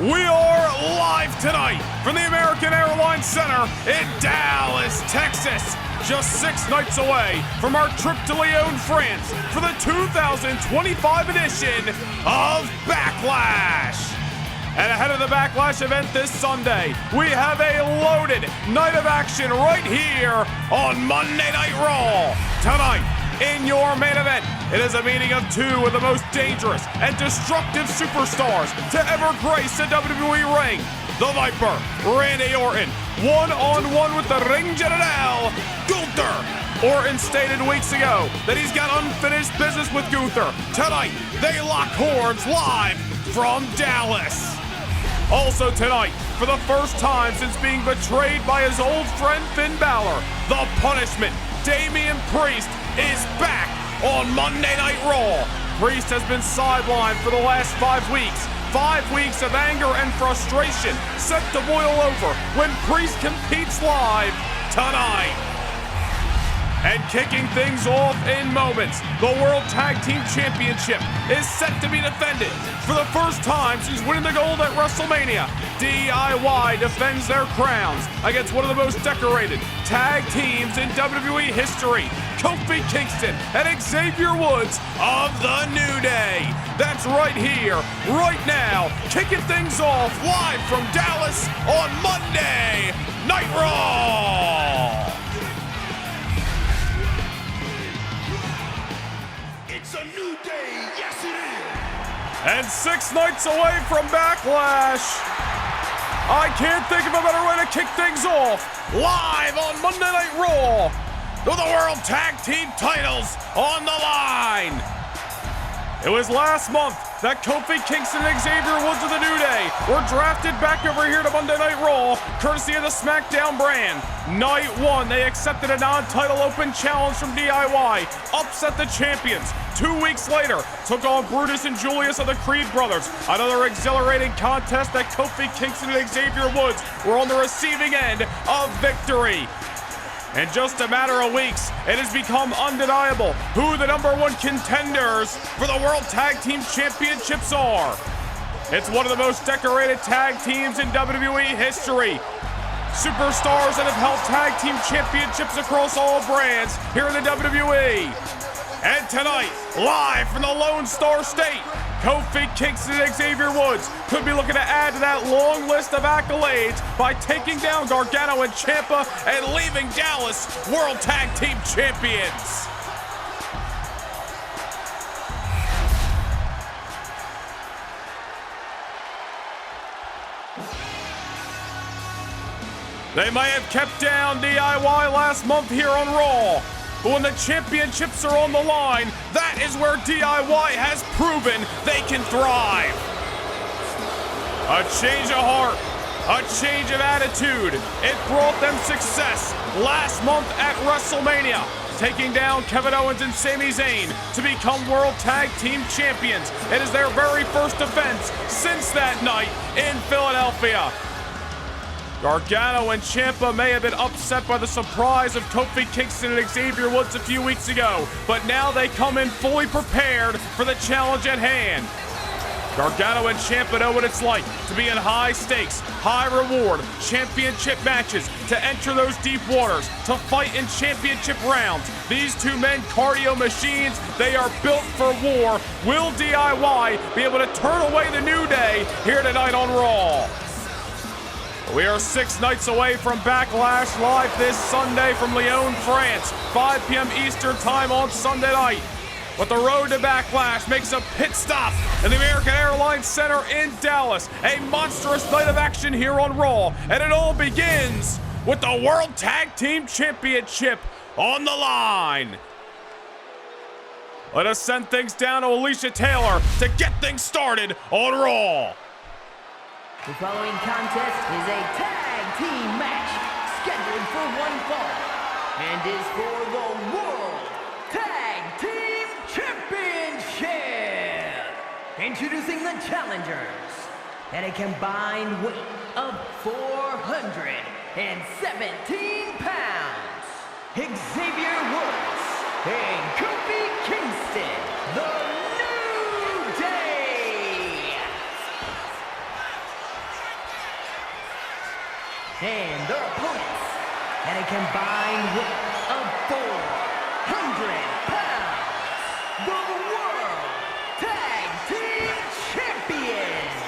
We are live tonight from the American Airlines Center in Dallas, Texas. Just 6 nights away from our trip to Lyon, France for the 2025 edition of Backlash. And ahead of the Backlash event this Sunday, we have a loaded night of action right here on Monday Night Raw. Tonight, in your main event, it is a meeting of two of the most dangerous and destructive superstars to ever grace the WWE ring. The Viper, Randy Orton, one-on-one with the ring general, Gunther. Orton stated weeks ago that he's got unfinished business with Gunther. Tonight, they lock horns live from Dallas. Also tonight, for the first time since being betrayed by his old friend Finn Balor, the Punishment, Damian Priest, is back on Monday Night Raw. Priest has been sidelined for the last 5 weeks. 5 weeks of anger and frustration set to boil over when Priest competes live tonight. And kicking things off in moments, the World Tag Team Championship is set to be defended. For the first time since winning the gold at WrestleMania, DIY defends their crowns against one of the most decorated tag teams in WWE history, Kofi Kingston and Xavier Woods of the New Day. That's right here, right now, kicking things off live from Dallas on Monday Night Raw. It's a new day, yes it is! And 6 nights away from Backlash, I can't think of a better way to kick things off. Live on Monday Night Raw, with the World Tag Team titles on the line. It was last month that Kofi Kingston and Xavier Woods of the New Day were drafted back over here to Monday Night Raw, courtesy of the SmackDown brand. Night 1, they accepted a non-title open challenge from DIY, upset the champions. 2 weeks later, took on Brutus and Julius of the Creed Brothers. Another exhilarating contest that Kofi Kingston and Xavier Woods were on the receiving end of victory. In just a matter of weeks, it has become undeniable who the #1 contenders for the World Tag Team Championships are. It's one of the most decorated tag teams in WWE history. Superstars that have held tag team championships across all brands here in the WWE. And tonight, live from the Lone Star State, Kofi Kingston and Xavier Woods could be looking to add to that long list of accolades by taking down Gargano and Ciampa and leaving Dallas World Tag Team Champions. They may have kept down DIY last month here on Raw, but when the championships are on the line, that is where DIY has proven they can thrive. A change of heart, a change of attitude. It brought them success last month at WrestleMania, taking down Kevin Owens and Sami Zayn to become World Tag Team Champions. It is their very first defense since that night in Philadelphia. Gargano and Ciampa may have been upset by the surprise of Kofi Kingston and Xavier Woods a few weeks ago, but now they come in fully prepared for the challenge at hand. Gargano and Ciampa know what it's like to be in high stakes, high reward, championship matches, to enter those deep waters, to fight in championship rounds. These two men, cardio machines, they are built for war. Will DIY be able to turn away the New Day here tonight on Raw? We are 6 nights away from Backlash, live this Sunday from Lyon, France, 5 p.m. Eastern Time on Sunday night. But the road to Backlash makes a pit stop in the American Airlines Center in Dallas. A monstrous night of action here on Raw, and it all begins with the World Tag Team Championship on the line. Let us send things down to Alicia Taylor to get things started on Raw. The following contest is a tag team match scheduled for one fall and is for the World Tag Team Championship. Introducing the challengers at a combined weight of 417 pounds, Xavier Woods and Kofi Kingston, the New Day. and their opponents at a combined weight of 400 pounds, the World Tag Team Champions,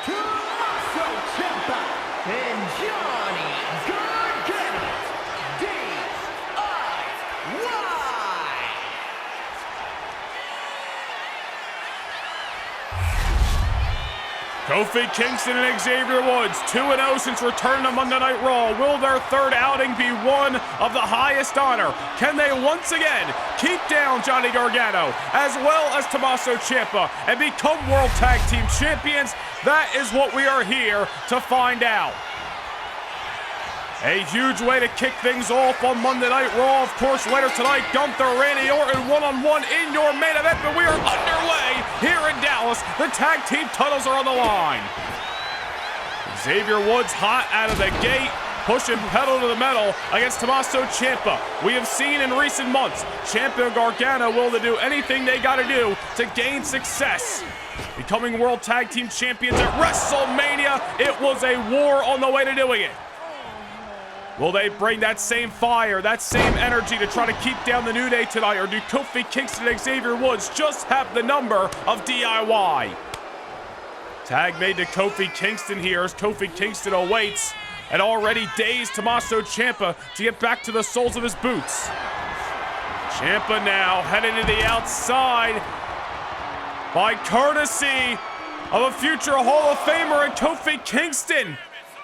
Tommaso Ciampa and Johnny Gargano, DIY. Kofi Kingston and Xavier Woods, 2-0 since returning to Monday Night Raw. Will their third outing be one of the highest honor? Can they once again keep down Johnny Gargano as well as Tommaso Ciampa and become World Tag Team Champions? That is what we are here to find out. A huge way to kick things off on Monday Night Raw. Of course, later tonight, Gunther, Randy Orton, one-on-one in your main event, but we are underway here in Dallas. The tag team titles are on the line. Xavier Woods hot out of the gate, pushing pedal to the metal against Tommaso Ciampa. We have seen in recent months, Ciampa and Gargano willing to do anything they got to do to gain success. Becoming World Tag Team Champions at WrestleMania, it was a war on the way to doing it. Will they bring that same fire, that same energy to try to keep down the New Day tonight, or do Kofi Kingston and Xavier Woods just have the number of DIY? Tag made to Kofi Kingston here as Kofi Kingston awaits and already dazed Tommaso Ciampa to get back to the soles of his boots. Ciampa now heading to the outside by courtesy of a future Hall of Famer in Kofi Kingston,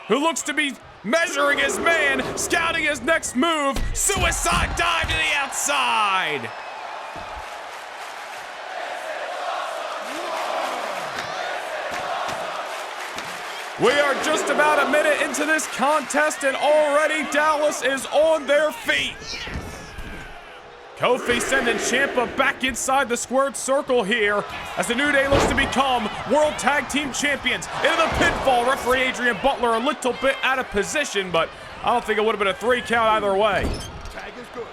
who looks to be measuring his man, scouting his next move. Suicide dive to the outside. We are just about a minute into this contest and already Dallas is on their feet. Kofi sending Ciampa back inside the squared circle here as the New Day looks to become World Tag Team Champions. Into the pinfall, referee Adrian Butler a little bit out of position, but I don't think it would have been a 3 count either way.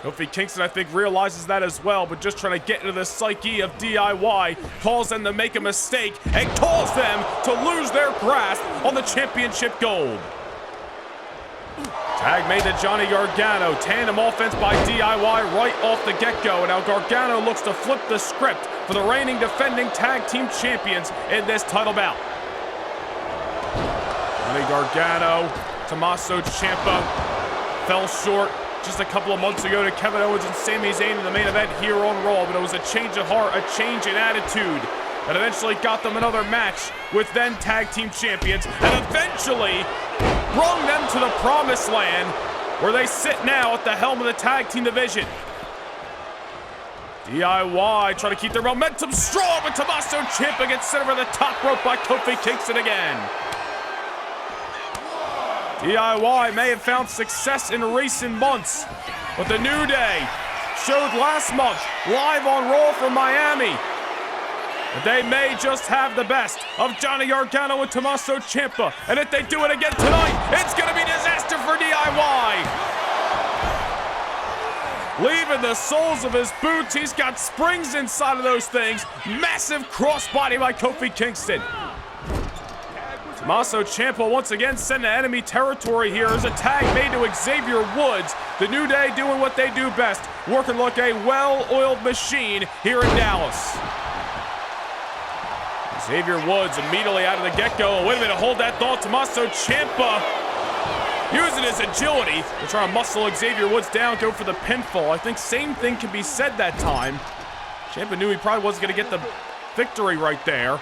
Kofi Kingston, I think, realizes that as well, but just trying to get into the psyche of DIY, calls them to make a mistake and calls them to lose their grasp on the championship gold. Tag made to Johnny Gargano. Tandem offense by DIY right off the get-go. And now Gargano looks to flip the script for the reigning defending tag team champions in this title bout. Johnny Gargano, Tommaso Ciampa fell short just a couple of months ago to Kevin Owens and Sami Zayn in the main event here on Raw, but it was a change of heart, a change in attitude that eventually got them another match with then tag team champions and eventually brought them to the promised land where they sit now at the helm of the tag team division. DIY trying to keep their momentum strong, but Tommaso Ciampa gets sent over the top rope by Kofi Kingston again. DIY may have found success in recent months, but the New Day showed last month live on Raw from Miami that they may just have the best of Johnny Gargano and Tommaso Ciampa. And if they do it again tonight, it's going to be disaster for DIY. Leaving the soles of his boots. He's got springs inside of those things. Massive crossbody by Kofi Kingston. Tommaso Ciampa once again sent to enemy territory here as a tag made to Xavier Woods. The New Day doing what they do best, working like a well-oiled machine here in Dallas. Xavier Woods immediately out of the get-go. Wait a minute, hold that thought. Tommaso Ciampa using his agility to try to muscle Xavier Woods down, go for the pinfall. I think same thing can be said that time. Ciampa knew he probably wasn't going to get the victory right there.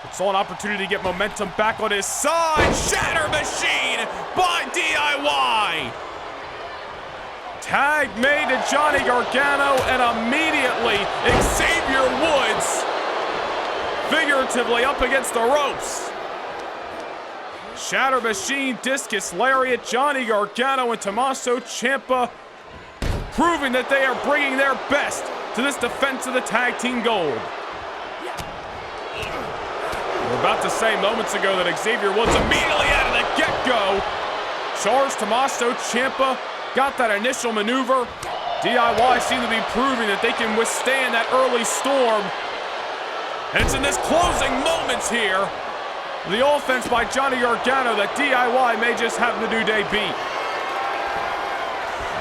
But saw an opportunity to get momentum back on his side. Shatter Machine by DIY. Tag made to Johnny Gargano, and immediately Xavier Woods figuratively up against the ropes. Shatter Machine, Discus Lariat, Johnny Gargano and Tommaso Ciampa proving that they are bringing their best to this defense of the tag team gold. We were about to say moments ago that Xavier Woods immediately out of the get-go charged Tommaso Ciampa, got that initial maneuver. DIY seem to be proving that they can withstand that early storm. And it's in this closing moments here the offense by Johnny Gargano that DIY may just have the New Day beat.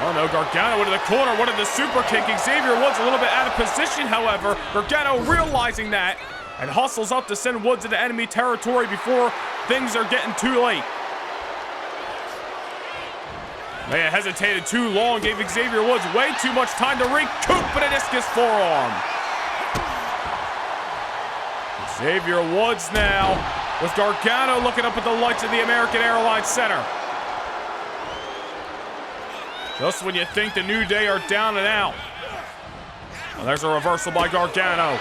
Oh no, Gargano into the corner, wanted the super kick. Xavier Woods a little bit out of position, however. Gargano realizing that and hustles up to send Woods into enemy territory before things are getting too late. May have hesitated too long, gave Xavier Woods way too much time to recoup a discus forearm. Xavier Woods now with Gargano looking up at the lights of the American Airlines Center. Just when you think the New Day are down and out. Well, there's a reversal by Gargano.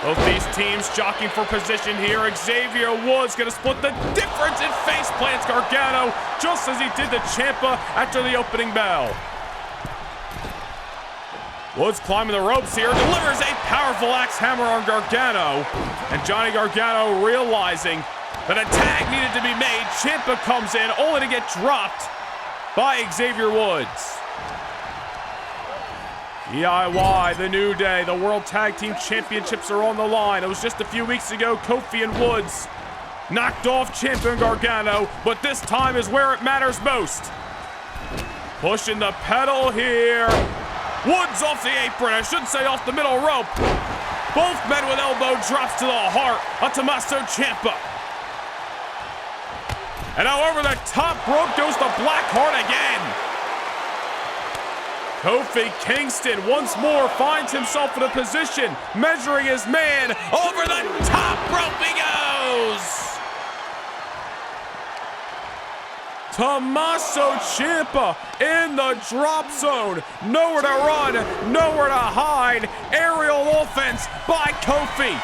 Both these teams jockeying for position here. Xavier Woods gonna split the difference and face plants Gargano just as he did to Ciampa after the opening bell. Woods climbing the ropes here, delivers a powerful axe hammer on Gargano. And Johnny Gargano realizing that a tag needed to be made. Ciampa comes in only to get dropped by Xavier Woods. DIY, the New Day, the World Tag Team Championships are on the line. It was just a few weeks ago, Kofi and Woods knocked off Ciampa and Gargano, but this time is where it matters most. Pushing the pedal here. Woods off the apron, I should say off the middle rope. Both men with elbow drops to the heart of Tommaso Ciampa. And now over the top rope goes the Blackheart again. Kofi Kingston once more finds himself in a position, measuring his man. Over the top rope he goes. Tommaso Ciampa in the drop zone. Nowhere to run, nowhere to hide. Aerial offense by Kofi.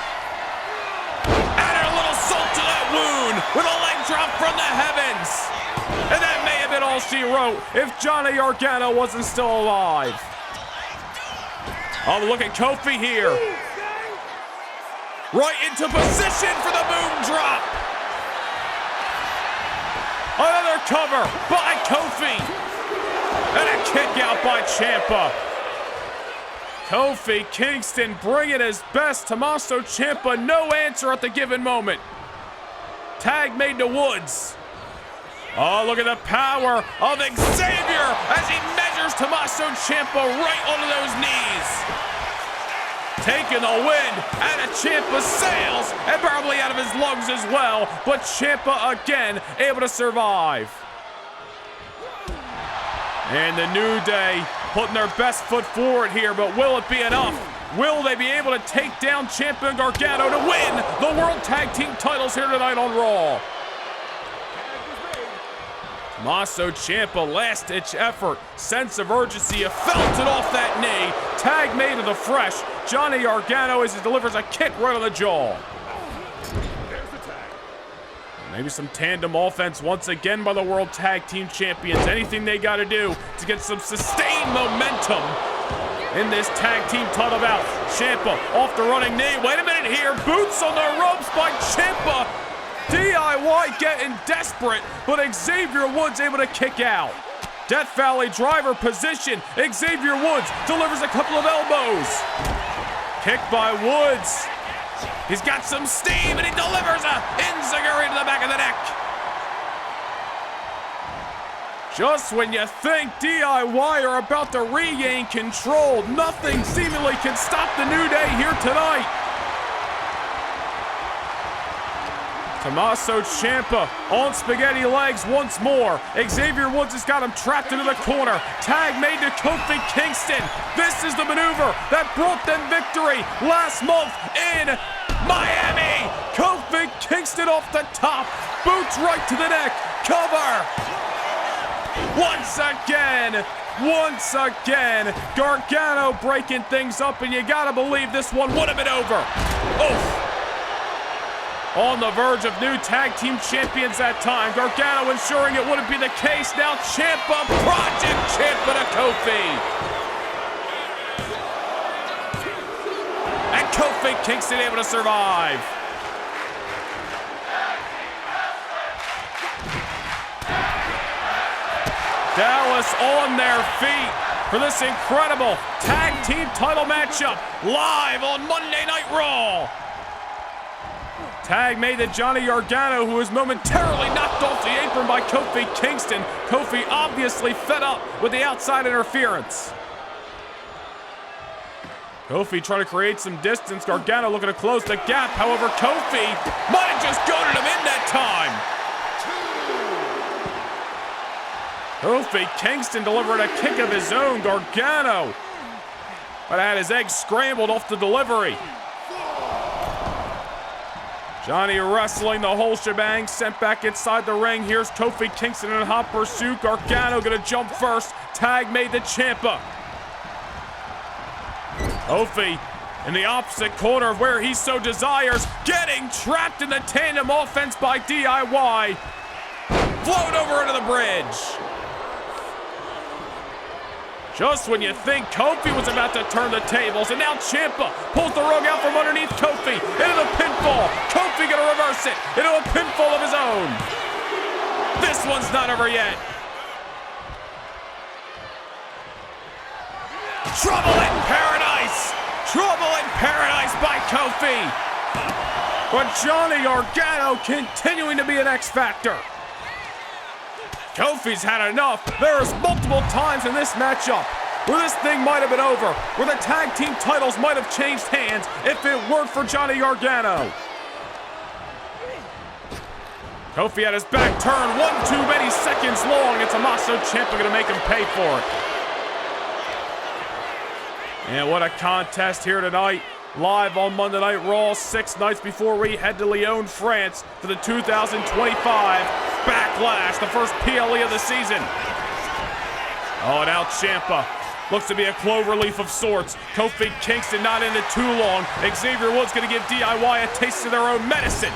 Added a little salt to that wound with a leg drop from the heavens. And that may have been all she wrote if Johnny Gargano wasn't still alive. Oh, look at Kofi here. Right into position for the boom drop. Another cover by Kofi. And a kick out by Ciampa. Kofi Kingston bringing his best. Tommaso Ciampa, no answer at the given moment. Tag made to Woods. Oh, look at the power of Xavier as he measures Tommaso Ciampa right onto those knees. Taking the wind out of Ciampa's sails and probably out of his lungs as well, but Ciampa again able to survive. And the New Day putting their best foot forward here, but will it be enough? Will they be able to take down Ciampa and Gargano to win the World Tag Team titles here tonight on Raw? Tommaso Ciampa, last-ditch effort, sense of urgency, felt it off that knee. Tag made of the fresh. Johnny Gargano as he delivers a kick right on the jaw. Maybe some tandem offense once again by the World Tag Team Champions. Anything they got to do to get some sustained momentum in this tag team title bout. Ciampa off the running knee. Wait a minute here. Boots on the ropes by Ciampa. DIY getting desperate, but Xavier Woods able to kick out. Death Valley driver position. Xavier Woods delivers a couple of elbows. Kick by Woods. He's got some steam and he delivers a enziguri to the back of the neck. Just when you think DIY are about to regain control, nothing seemingly can stop the New Day here tonight. Tommaso Ciampa on spaghetti legs once more. Xavier Woods has got him trapped into the corner. Tag made to Kofi Kingston. This is the maneuver that brought them victory last month in Miami. Kofi Kingston off the top. Boots right to the neck. Cover. Once again, Gargano breaking things up, and you gotta believe this one would have been over. Oof. On the verge of new tag team champions that time. Gargano ensuring it wouldn't be the case. Now Ciampa, Project Ciampa to Kofi. And Kofi Kingston able to survive. Dallas on their feet for this incredible tag team title matchup live on Monday Night Raw. Tag made to Johnny Gargano, who was momentarily knocked off the apron by Kofi Kingston. Kofi obviously fed up with the outside interference. Kofi trying to create some distance. Gargano looking to close the gap. However, Kofi might have just goaded him in that time. Kofi Kingston delivered a kick of his own. Gargano but had his eggs scrambled off the delivery. Johnny wrestling the whole shebang, sent back inside the ring. Here's Kofi Kingston in hot pursuit. Gargano gonna jump first. Tag made to Ciampa. Kofi in the opposite corner of where he so desires, getting trapped in the tandem offense by DIY. Float over into the bridge. Just when you think Kofi was about to turn the tables, and now Ciampa pulls the rug out from underneath Kofi into the pinfall. Kofi gonna reverse it into a pinfall of his own. This one's not over yet. Trouble in paradise! Trouble in paradise by Kofi! But Johnny Gargano continuing to be an X Factor. Kofi's had enough. There's multiple times in this matchup where this thing might have been over, where the tag team titles might have changed hands if it weren't for Johnny Gargano. Kofi had his back turned one too many seconds long, and Tommaso Ciampa gonna make him pay for it. And what a contest here tonight. Live on Monday Night Raw, 6 nights before we head to Lyon, France for the 2025 Backlash, the first PLE of the season. Oh, now Ciampa looks to be a cloverleaf of sorts. Kofi Kingston not in it too long. Xavier Woods gonna give DIY a taste of their own medicine.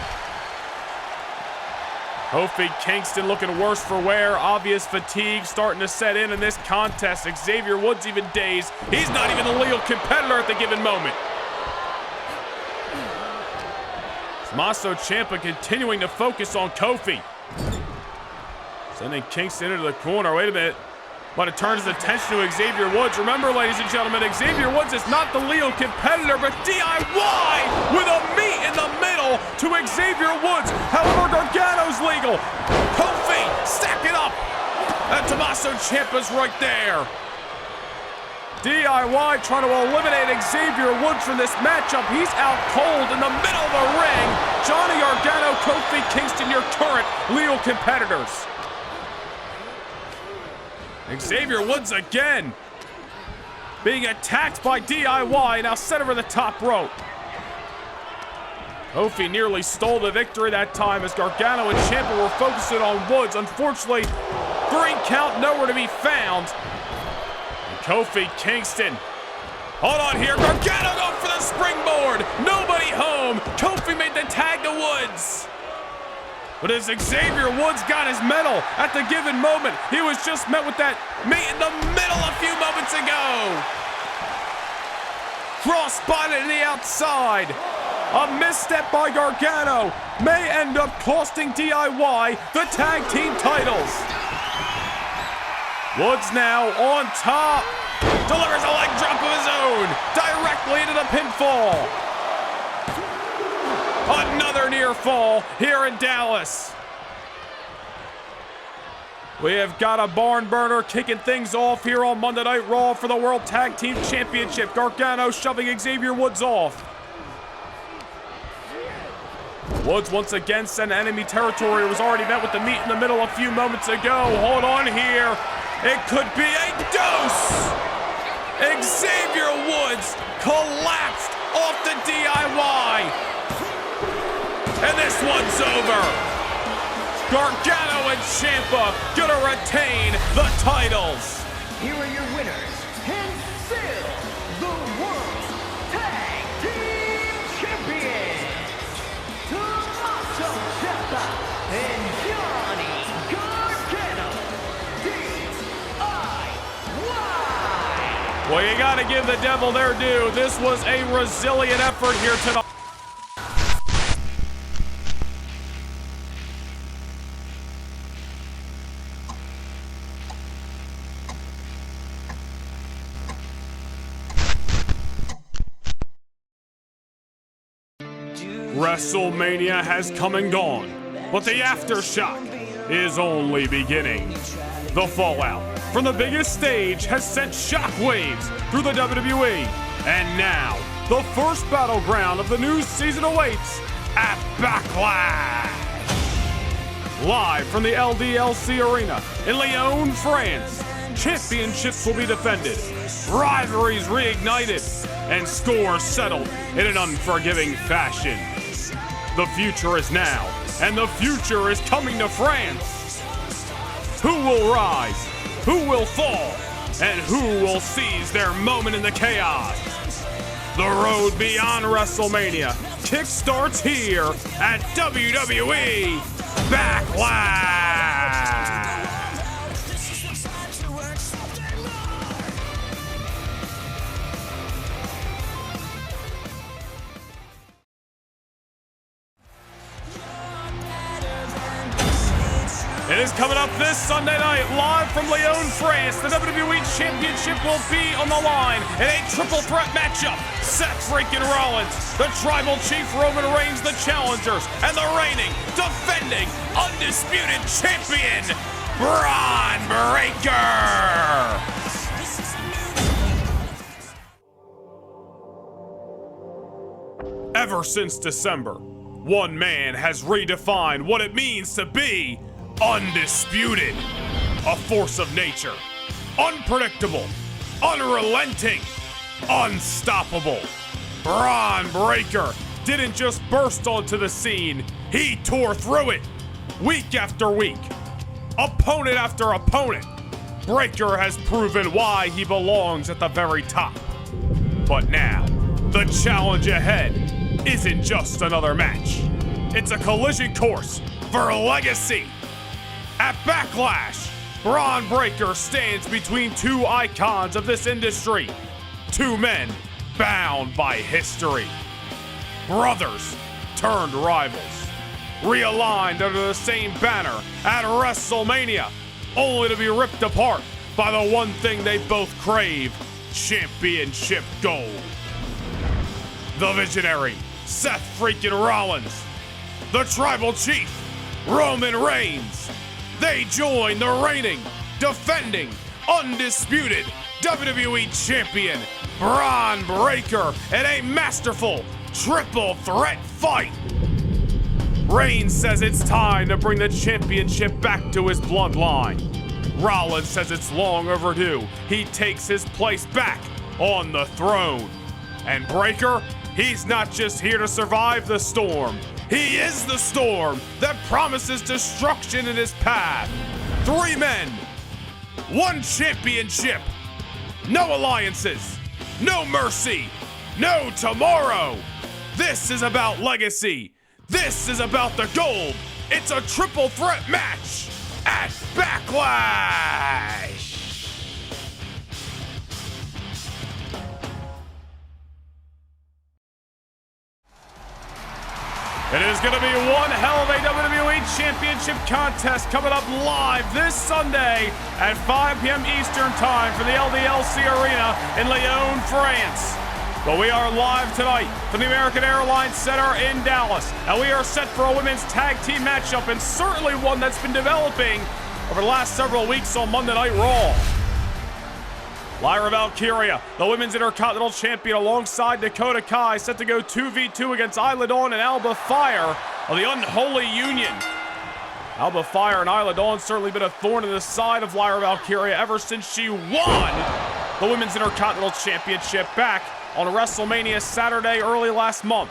Kofi Kingston looking worse for wear. Obvious fatigue starting to set in this contest. Xavier Woods even dazed. He's not even the legal competitor at the given moment. Tommaso Ciampa continuing to focus on Kofi. Sending Kingston into the corner. Wait a minute. But it turns attention to Xavier Woods. Remember, ladies and gentlemen, Xavier Woods is not the legal competitor, but DIY with a meet in the middle to Xavier Woods. However, Gargano's legal. Kofi, stack it up. And Tommaso Ciampa's right there. DIY trying to eliminate Xavier Woods from this matchup. He's out cold in the middle of the ring. Johnny Gargano, Kofi Kingston, your current legal competitors. Xavier Woods again being attacked by DIY, now set over the top rope. Kofi nearly stole the victory that time as Gargano and Ciampa were focusing on Woods. Unfortunately, 3 count nowhere to be found. And Kofi Kingston, hold on here, Gargano going for the springboard. Nobody home. Kofi made the tag to Woods. But as Xavier Woods got his medal at the given moment, he was just met with that meet in the middle a few moments ago. Cross spotted to the outside. A misstep by Gargano may end up costing DIY the tag team titles. Woods now on top. Delivers a leg drop of his own directly into the pinfall. Another near fall here in Dallas. We have got a barn burner kicking things off here on Monday Night Raw for the World Tag Team Championship. Gargano shoving Xavier Woods off. Woods once again sent enemy territory. It was already met with the meet in the middle a few moments ago. Hold on here. It could be a dose. Xavier Woods collapsed off the DIY. And this one's over. Gargano and Ciampa gonna retain the titles. Here are your winners, and still the World Tag Team Champions, Tommaso Ciampa and Johnny Gargano, DIY. Well, you gotta give the devil their due. This was a resilient effort here tonight. WrestleMania has come and gone, but the aftershock is only beginning. The fallout from the biggest stage has sent shockwaves through the WWE, and now the first battleground of the new season awaits at Backlash. Live from the LDLC Arena in Lyon, France, championships will be defended, rivalries reignited, and scores settled in an unforgiving fashion. The future is now, and the future is coming to France. Who will rise? Who will fall? And who will seize their moment in the chaos? The road beyond WrestleMania kickstarts here at WWE Backlash. It is coming up this Sunday night, live from Lyon, France. The WWE Championship will be on the line in a triple threat matchup. Seth freaking Rollins, the Tribal Chief Roman Reigns, the challengers, and the reigning, defending, undisputed champion, Braun Breaker. Ever since December, one man has redefined what it means to be undisputed. A force of nature. Unpredictable. Unrelenting. Unstoppable. Braun Breaker didn't just burst onto the scene, he tore through it. Week after week. Opponent after opponent. Breaker has proven why he belongs at the very top. But now, the challenge ahead isn't just another match. It's a collision course for legacy. At Backlash, Braun Breaker stands between two icons of this industry. Two men bound by history. Brothers turned rivals. Realigned under the same banner at WrestleMania, only to be ripped apart by the one thing they both crave, championship gold. The visionary, Seth freaking Rollins. The Tribal Chief, Roman Reigns. They join the reigning, defending, undisputed WWE Champion, Braun Breaker, in a masterful triple threat fight. Reigns says it's time to bring the championship back to his bloodline. Rollins says it's long overdue. He takes his place back on the throne. And Breaker, he's not just here to survive the storm. He is the storm that promises destruction in his path. Three men, one championship, no alliances, no mercy, no tomorrow. This is about legacy. This is about the gold. It's a triple threat match at Backlash. It is going to be one hell of a WWE Championship contest coming up live this Sunday at 5 p.m. Eastern Time from the LDLC Arena in Lyon, France. But we are live tonight from the American Airlines Center in Dallas, and we are set for a women's tag team matchup, and certainly one that's been developing over the last several weeks on Monday Night Raw. Lyra Valkyria, the Women's Intercontinental Champion, alongside Dakota Kai, set to go 2v2 against Isla Dawn and Alba Fire of the Unholy Union. Alba Fire and Isla Dawn certainly been a thorn in the side of Lyra Valkyria ever since she won the Women's Intercontinental Championship back on WrestleMania Saturday early last month.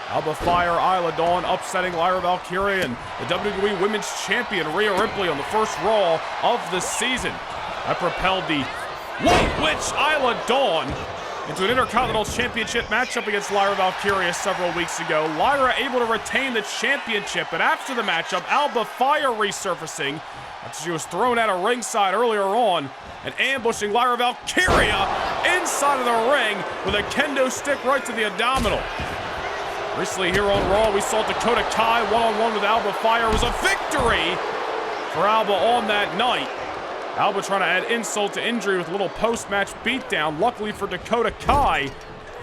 Alba Fire, Isla Dawn upsetting Lyra Valkyria and the WWE Women's Champion Rhea Ripley on the first Raw of the season. That propelled the White Witch Isla Dawn into an Intercontinental Championship matchup against Lyra Valkyria several weeks ago. Lyra able to retain the championship, but after the matchup, Alba Fire resurfacing after she was thrown out of ringside earlier on and ambushing Lyra Valkyria inside of the ring with a kendo stick right to the abdominal. Recently here on Raw, we saw Dakota Kai one-on-one with Alba Fire. It was a victory for Alba on that night. Alba trying to add insult to injury with a little post-match beatdown. Luckily for Dakota Kai,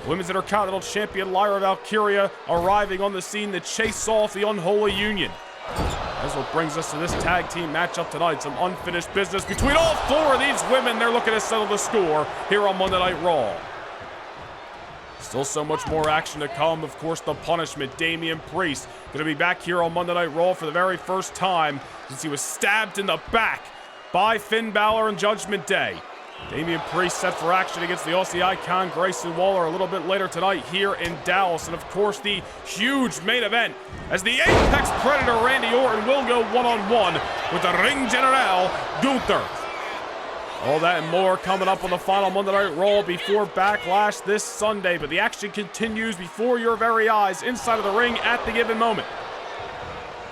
Women's Intercontinental Champion Lyra Valkyria arriving on the scene to chase off the Unholy Union. That's what brings us to this tag team matchup tonight. Some unfinished business between all four of these women. They're looking to settle the score here on Monday Night Raw. Still so much more action to come. Of course, the Punishment, Damian Priest, going to be back here on Monday Night Raw for the very first time since he was stabbed in the back by Finn Balor on Judgment Day. Damian Priest set for action against the Aussie icon Grayson Waller a little bit later tonight here in Dallas. And of course, the huge main event as the Apex Predator Randy Orton will go one-on-one with the Ring General Gunther. All that and more coming up on the final Monday Night Raw before Backlash this Sunday. But the action continues before your very eyes inside of the ring at the given moment.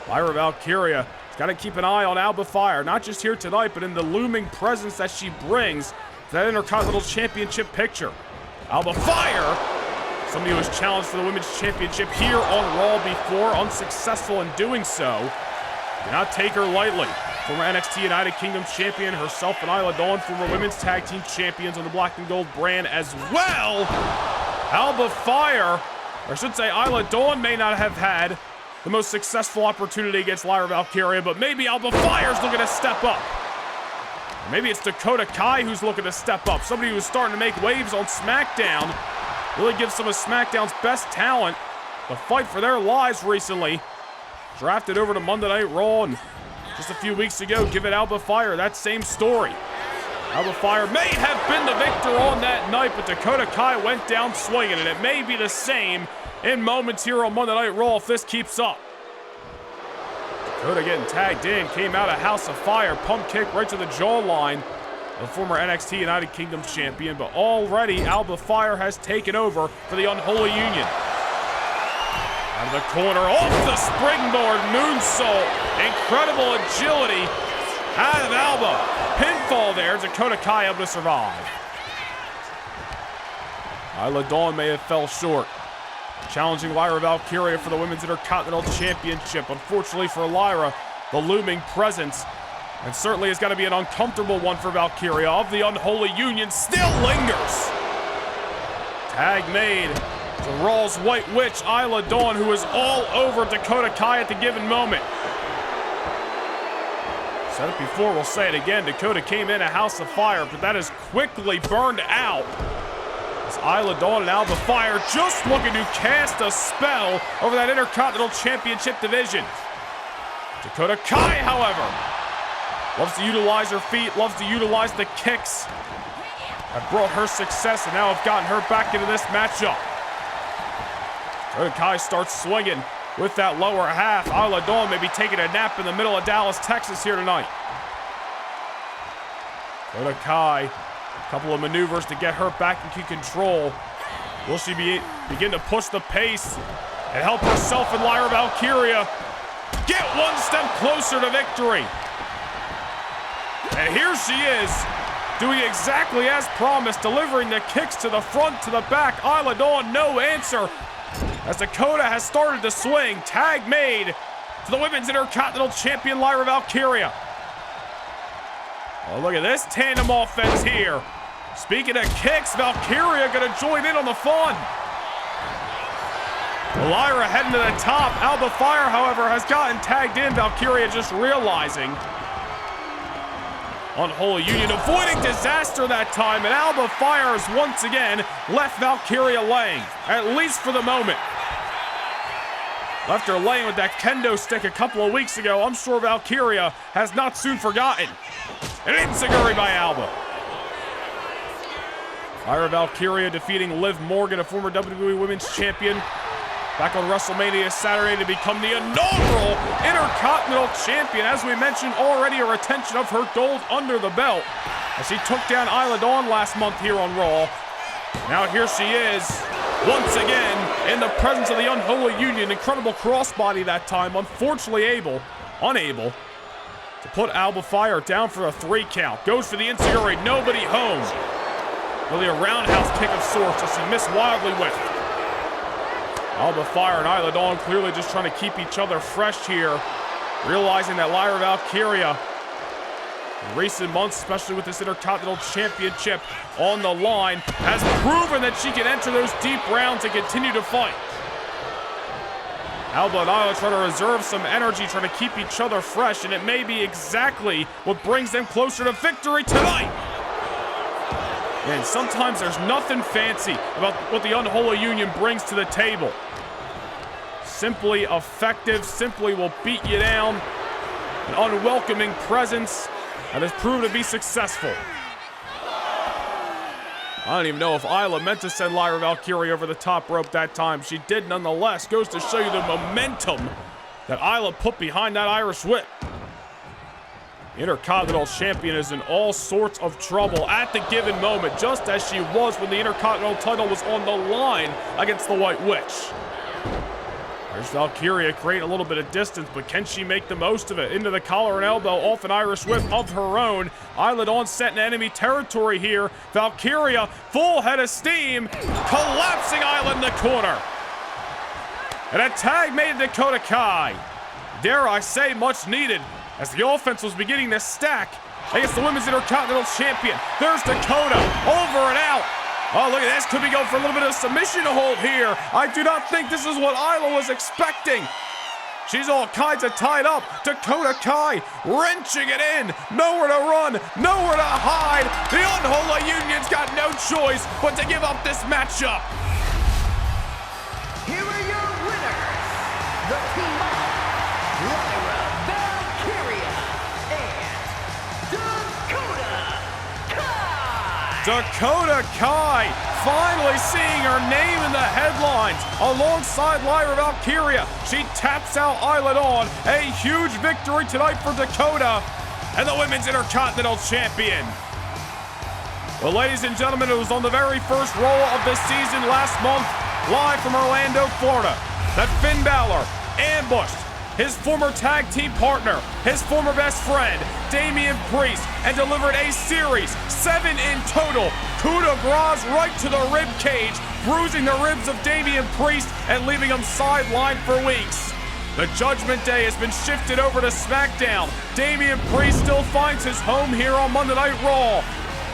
Lyra Valkyria has got to keep an eye on Alba Fire, not just here tonight, but in the looming presence that she brings to that Intercontinental Championship picture. Alba Fire, somebody who was challenged for the Women's Championship here on Raw before, unsuccessful in doing so. Do not take her lightly. Former NXT United Kingdom champion herself and Isla Dawn, former women's tag team champions on the Black and Gold brand as well. Alba Fire, or I should say Isla Dawn, may not have had the most successful opportunity against Lyra Valkyria, but maybe Alba Fire's looking to step up. Or maybe it's Dakota Kai who's looking to step up. Somebody who's starting to make waves on SmackDown. Really give some of SmackDown's best talent the fight for their lives recently. Drafted over to Monday Night Raw, and just a few weeks ago, give it Alba Fire that same story. Alba Fire may have been the victor on that night, but Dakota Kai went down swinging, and it may be the same in moments here on Monday Night Raw if this keeps up. Dakota getting tagged in, came out of House of Fire, pump kick right to the jawline. The former NXT United Kingdom champion, but already Alba Fire has taken over for the Unholy Union. Out of the corner, off the springboard moonsault. Incredible agility out of Alba. Pinfall there, Dakota Kai able to survive. Isla Dawn may have fell short, challenging Lyra Valkyria for the Women's Intercontinental Championship. Unfortunately for Lyra, the looming presence, and certainly is going to be an uncomfortable one for Valkyria, of the Unholy Union still lingers. Tag made. The Raw's White Witch, Isla Dawn, who is all over Dakota Kai at the given moment. Said it before, we'll say it again. Dakota came in a House of Fire, but that is quickly burned out. As Isla Dawn and Alba Fire just looking to cast a spell over that Intercontinental Championship division. Dakota Kai, however, loves to utilize her feet, loves to utilize the kicks. Have brought her success and now have gotten her back into this matchup. Dakota Kai starts swinging with that lower half. Isla Dawn may be taking a nap in the middle of Dallas, Texas here tonight. Dakota Kai, a couple of maneuvers to get her back into control. Will she begin to push the pace and help herself and Lyra Valkyria get one step closer to victory? And here she is, doing exactly as promised, delivering the kicks to the front, to the back. Isla Dawn, no answer. As Dakota has started to swing, tag made to the Women's Intercontinental Champion Lyra Valkyria. Oh, look at this tandem offense here. Speaking of kicks, Valkyria gonna join in on the fun. Lyra heading to the top. Alba Fire, however, has gotten tagged in. Valkyria just realizing. Unholy Union avoiding disaster that time, and Alba Fire has once again left Valkyria laying, at least for the moment. Left her laying with that kendo stick a couple of weeks ago. I'm sure Valkyria has not soon forgotten. An enziguri by Alba. Lyra Valkyria defeating Liv Morgan, a former WWE Women's Champion, back on WrestleMania Saturday to become the inaugural Intercontinental Champion. As we mentioned, already a retention of her gold under the belt as she took down Isla Dawn last month here on Raw. Now here she is, once again, in the presence of the Unholy Union. Incredible crossbody that time, unfortunately unable to put Alba Fire down for a 3 count. Goes for the enziguri, nobody home. Really a roundhouse kick of sorts that she missed wildly with. Alba Fire and Isla Dawn clearly just trying to keep each other fresh here, realizing that Lyra Valkyria In recent months, especially with this Intercontinental Championship on the line, has proven that she can enter those deep rounds and continue to fight. Alba and Isla try to reserve some energy, trying to keep each other fresh, and it may be exactly what brings them closer to victory tonight. And sometimes there's nothing fancy about what the Unholy Union brings to the table. Simply effective, simply will beat you down. An unwelcoming presence that has proven to be successful. I don't even know if Isla meant to send Lyra Valkyrie over the top rope that time. She did nonetheless. Goes to show you the momentum that Isla put behind that Irish whip. Intercontinental Champion is in all sorts of trouble at the given moment, just as she was when the Intercontinental title was on the line against the White Witch. There's Valkyria creating a little bit of distance, but can she make the most of it? Into the collar and elbow, off an Irish whip of her own. Isla Dawn set in enemy territory here. Valkyria, full head of steam, collapsing Isla in the corner. And a tag made in Dakota Kai. Dare I say, much needed, as the offense was beginning to stack against the Women's Intercontinental Champion. There's Dakota, over and out. Oh, look at this. Could be going for a little bit of submission hold here. I do not think this is what Isla was expecting. She's all kinds of tied up. Dakota Kai wrenching it in. Nowhere to run, nowhere to hide. The Unholy Union's got no choice but to give up this matchup. Here are your winners, the team of Lyra Valkyria and Dakota Kai finally seeing her name in the headlines alongside Lyra Valkyria. She taps out Isla Dawn. A huge victory tonight for Dakota and the Women's Intercontinental Champion. Well, ladies and gentlemen, it was on the very first Raw of the season last month, live from Orlando, Florida, that Finn Balor ambushed his former tag team partner, his former best friend, Damian Priest, and delivered a series, 7 in total, coup de grace right to the rib cage, bruising the ribs of Damian Priest and leaving him sidelined for weeks. The Judgment Day has been shifted over to SmackDown. Damian Priest still finds his home here on Monday Night Raw.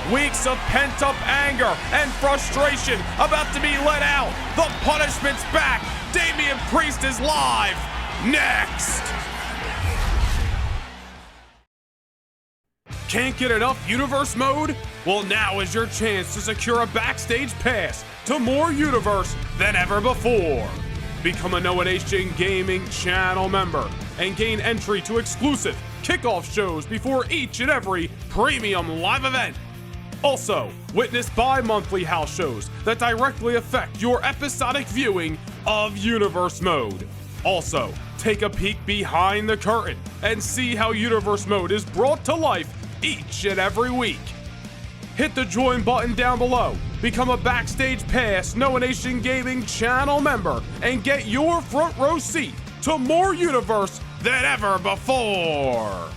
Weeks of pent-up anger and frustration about to be let out. The punishment's back. Damian Priest is live. Next! Can't get enough Universe mode? Well, now is your chance to secure a backstage pass to more Universe than ever before. Become a Noah Nation Gaming channel member and gain entry to exclusive kickoff shows before each and every premium live event. Also, witness bi-monthly house shows that directly affect your episodic viewing of Universe mode. Also, take a peek behind the curtain and see how Universe mode is brought to life each and every week. Hit the join button down below, become a Backstage Pass Noah Nation Gaming channel member, and get your front row seat to more Universe than ever before.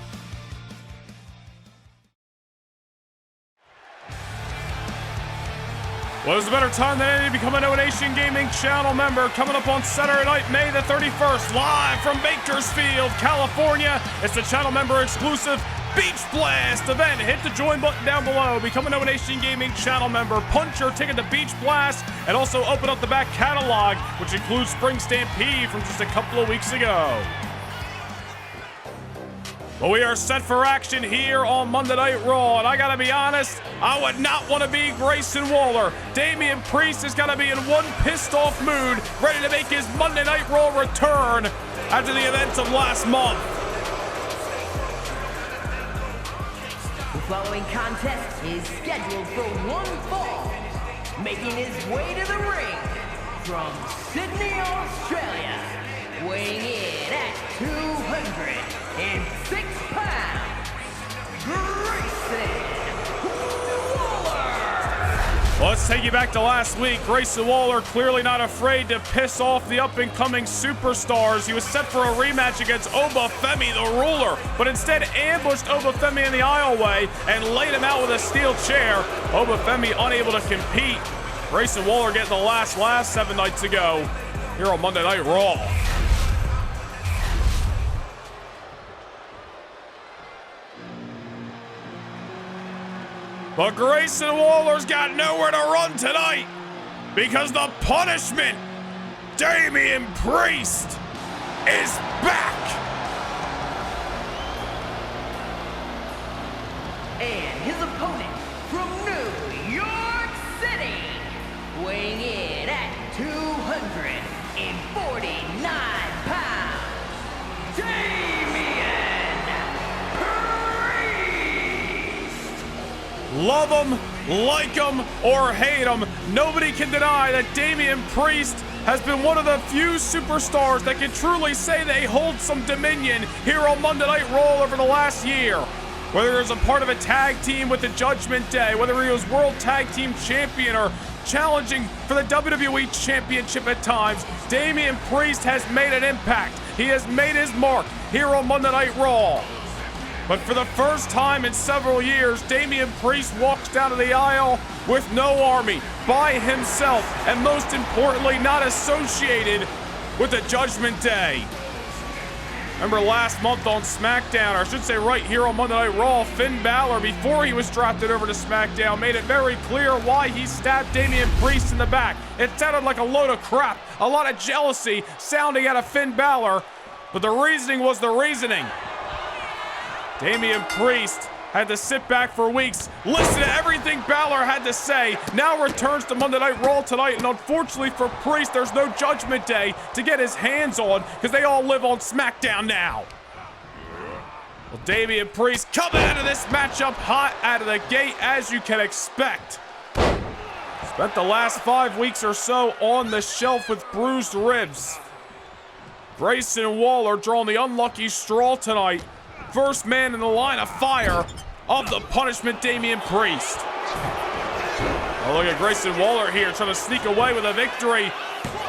Well, there's a better time than any to become a Noah Nation Gaming channel member. Coming up on Saturday night, May the 31st, live from Bakersfield, California. It's the channel member exclusive Beach Blast event. Hit the join button down below. Become a Noah Nation Gaming channel member. Punch your ticket to Beach Blast and also open up the back catalog, which includes Spring Stampede from just a couple of weeks ago. But we are set for action here on Monday Night Raw, and I gotta be honest, I would not want to be Grayson Waller. Damian Priest is gonna be in one pissed off mood, ready to make his Monday Night Raw return after the events of last month. The following contest is scheduled for one fall. Making his way to the ring from Sydney, Australia, weighing in at 206 pounds, Grayson Waller. Well, let's take you back to last week. Grayson Waller clearly not afraid to piss off the up-and-coming superstars. He was set for a rematch against Obafemi, the Ruler, but instead ambushed Obafemi in the aisleway and laid him out with a steel chair. Obafemi unable to compete. Grayson Waller getting the last laugh 7 nights ago here on Monday Night Raw. But Grayson Waller's got nowhere to run tonight because the punishment, Damian Priest, is back. And his opponent from New York City, weighing in at 249 pounds, Damian Priest! Love him, like him, or hate him, nobody can deny that Damian Priest has been one of the few superstars that can truly say they hold some dominion here on Monday Night Raw over the last year. Whether he was a part of a tag team with the Judgment Day, whether he was World Tag Team Champion or challenging for the WWE Championship at times, Damian Priest has made an impact. He has made his mark here on Monday Night Raw. But for the first time in several years, Damian Priest walks down to the aisle with no army, by himself, and most importantly, not associated with the Judgment Day. Remember last month on SmackDown, or I should say right here on Monday Night Raw, Finn Balor, before he was drafted over to SmackDown, made it very clear why he stabbed Damian Priest in the back. It sounded like a load of crap, a lot of jealousy sounding out of Finn Balor, but the reasoning was the reasoning. Damian Priest had to sit back for weeks, listen to everything Balor had to say, now returns to Monday Night Raw tonight, and unfortunately for Priest, there's no Judgment Day to get his hands on, because they all live on SmackDown now. Well, Damian Priest coming into this matchup hot out of the gate, as you can expect. Spent the last 5 weeks or so on the shelf with bruised ribs. Grayson Waller drawing the unlucky straw tonight. First man in the line of fire of the punishment, Damian Priest. Oh, look at Grayson Waller here trying to sneak away with a victory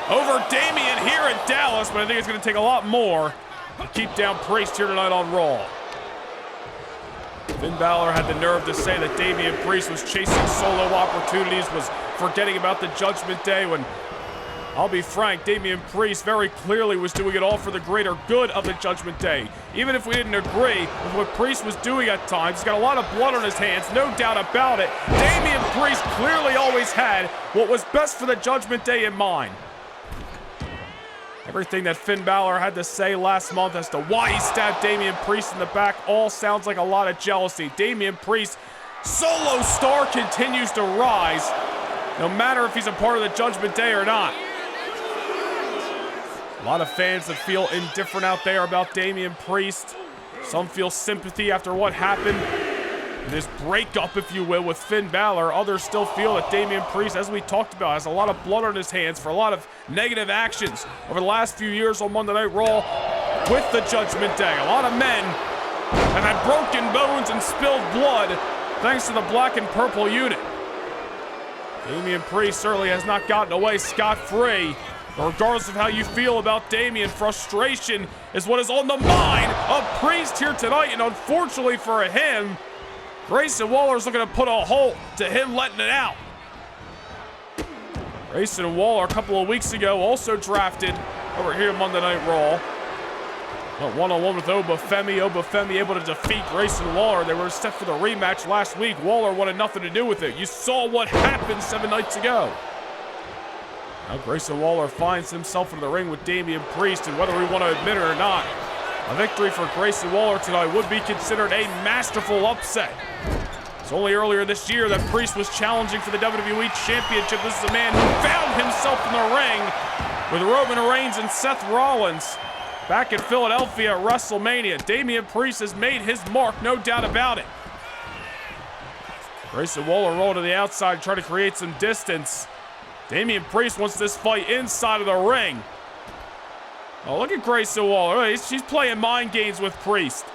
over Damian here in Dallas, but I think it's going to take a lot more to keep down Priest here tonight on Raw. Finn Balor had the nerve to say that Damian Priest was chasing solo opportunities, was forgetting about the Judgment Day, when I'll be frank, Damian Priest very clearly was doing it all for the greater good of the Judgment Day. Even if we didn't agree with what Priest was doing at times, he's got a lot of blood on his hands, no doubt about it. Damian Priest clearly always had what was best for the Judgment Day in mind. Everything that Finn Balor had to say last month as to why he stabbed Damian Priest in the back all sounds like a lot of jealousy. Damian Priest, solo star, continues to rise, no matter if he's a part of the Judgment Day or not. A lot of fans that feel indifferent out there about Damian Priest. Some feel sympathy after what happened, this breakup, if you will, with Finn Balor. Others still feel that Damian Priest, as we talked about, has a lot of blood on his hands for a lot of negative actions over the last few years on Monday Night Raw with the Judgment Day. A lot of men have had broken bones and spilled blood thanks to the black and purple unit. Damian Priest certainly has not gotten away scot-free. Regardless of how you feel about Damian, frustration is what is on the mind of Priest here tonight, and unfortunately for him, Grayson Waller is looking to put a halt to him letting it out. Grayson Waller, a couple of weeks ago, also drafted over here Monday Night Raw. Went one-on-one with Obafemi. Obafemi able to defeat Grayson Waller. They were set for the rematch last week. Waller wanted nothing to do with it. You saw what happened 7 nights ago. Now Grayson Waller finds himself in the ring with Damian Priest, and whether we want to admit it or not, a victory for Grayson Waller tonight would be considered a masterful upset. It's only earlier this year that Priest was challenging for the WWE Championship. This is a man who found himself in the ring with Roman Reigns and Seth Rollins back in Philadelphia at WrestleMania. Damian Priest has made his mark, no doubt about it. Grayson Waller rolled to the outside, trying to create some distance. Damian Priest wants this fight inside of the ring. Oh, look at Grayson Waller. She's playing mind games with Priest.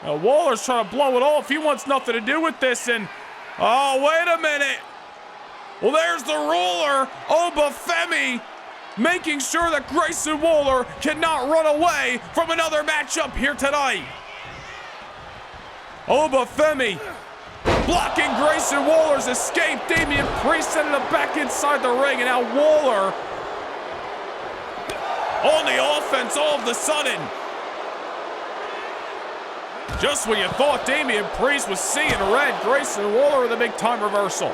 Now, Waller's trying to blow it off. He wants nothing to do with this. And, oh, wait a minute. Well, there's the ruler, Obafemi, making sure that Grayson Waller cannot run away from another matchup here tonight. Obafemi blocking Grayson Waller's escape. Damian Priest sending him back inside the ring, and now Waller on the offense all of a sudden. Just when you thought Damian Priest was seeing red, Grayson Waller with a big-time reversal.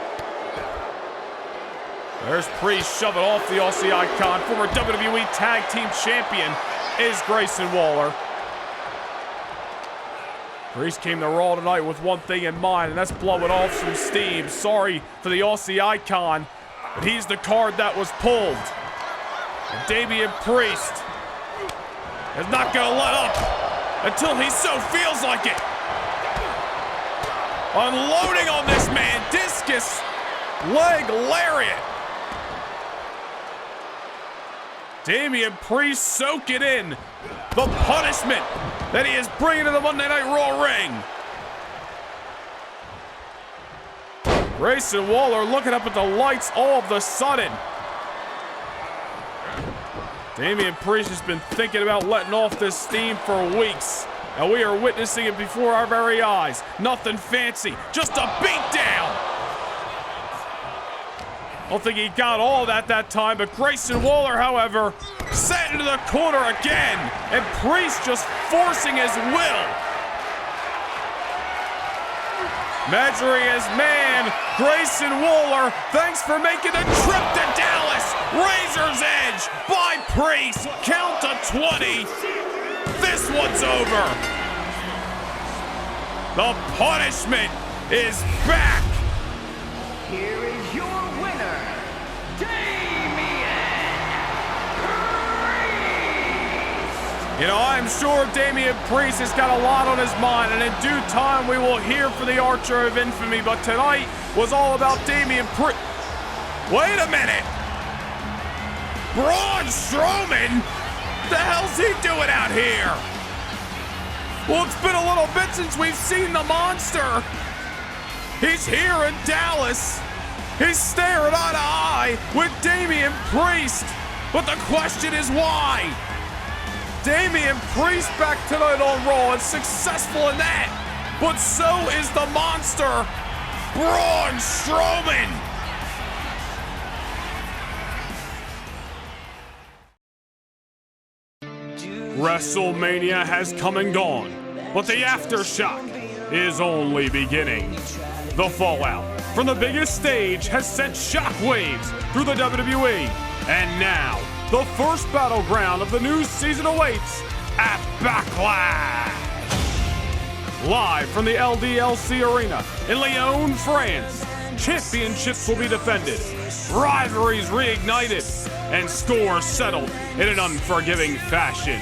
There's Priest shoving off the Aussie icon. Former WWE Tag Team Champion is Grayson Waller. Priest came to Raw tonight with one thing in mind, and that's blowing off some steam. Sorry for the Aussie icon, but he's the card that was pulled. And Damian Priest is not going to let up until he so feels like it. Unloading on this man, discus leg lariat. Damian Priest soaking in the punishment that he is bringing to the Monday Night Raw ring. Grayson Waller looking up at the lights all of a sudden. Damian Priest has been thinking about letting off this steam for weeks, and we are witnessing it before our very eyes. Nothing fancy, just a beatdown. I don't think he got all that time, but Grayson Waller, however, sent into the corner again, and Priest just forcing his will. Measuring his man, Grayson Waller, thanks for making the trip to Dallas. Razor's Edge by Priest, count to 20. This one's over. The punishment is back. Here is your winner, Damian Priest! You know, I'm sure Damian Priest has got a lot on his mind, and in due time we will hear from the Archer of Infamy, but tonight was all about Damian Priest. Wait a minute! Braun Strowman? The hell's he doing out here? Well, it's been a little bit since we've seen the monster. He's here in Dallas. He's staring eye to eye with Damian Priest. But the question is why? Damian Priest back tonight on Raw and successful in that. But so is the monster, Braun Strowman. WrestleMania has come and gone, but the aftershock is only beginning. The fallout from the biggest stage has sent shockwaves through the WWE, and now the first battleground of the new season awaits at Backlash. Live from the LDLC Arena in Lyon, France, championships will be defended, rivalries reignited, and scores settled in an unforgiving fashion.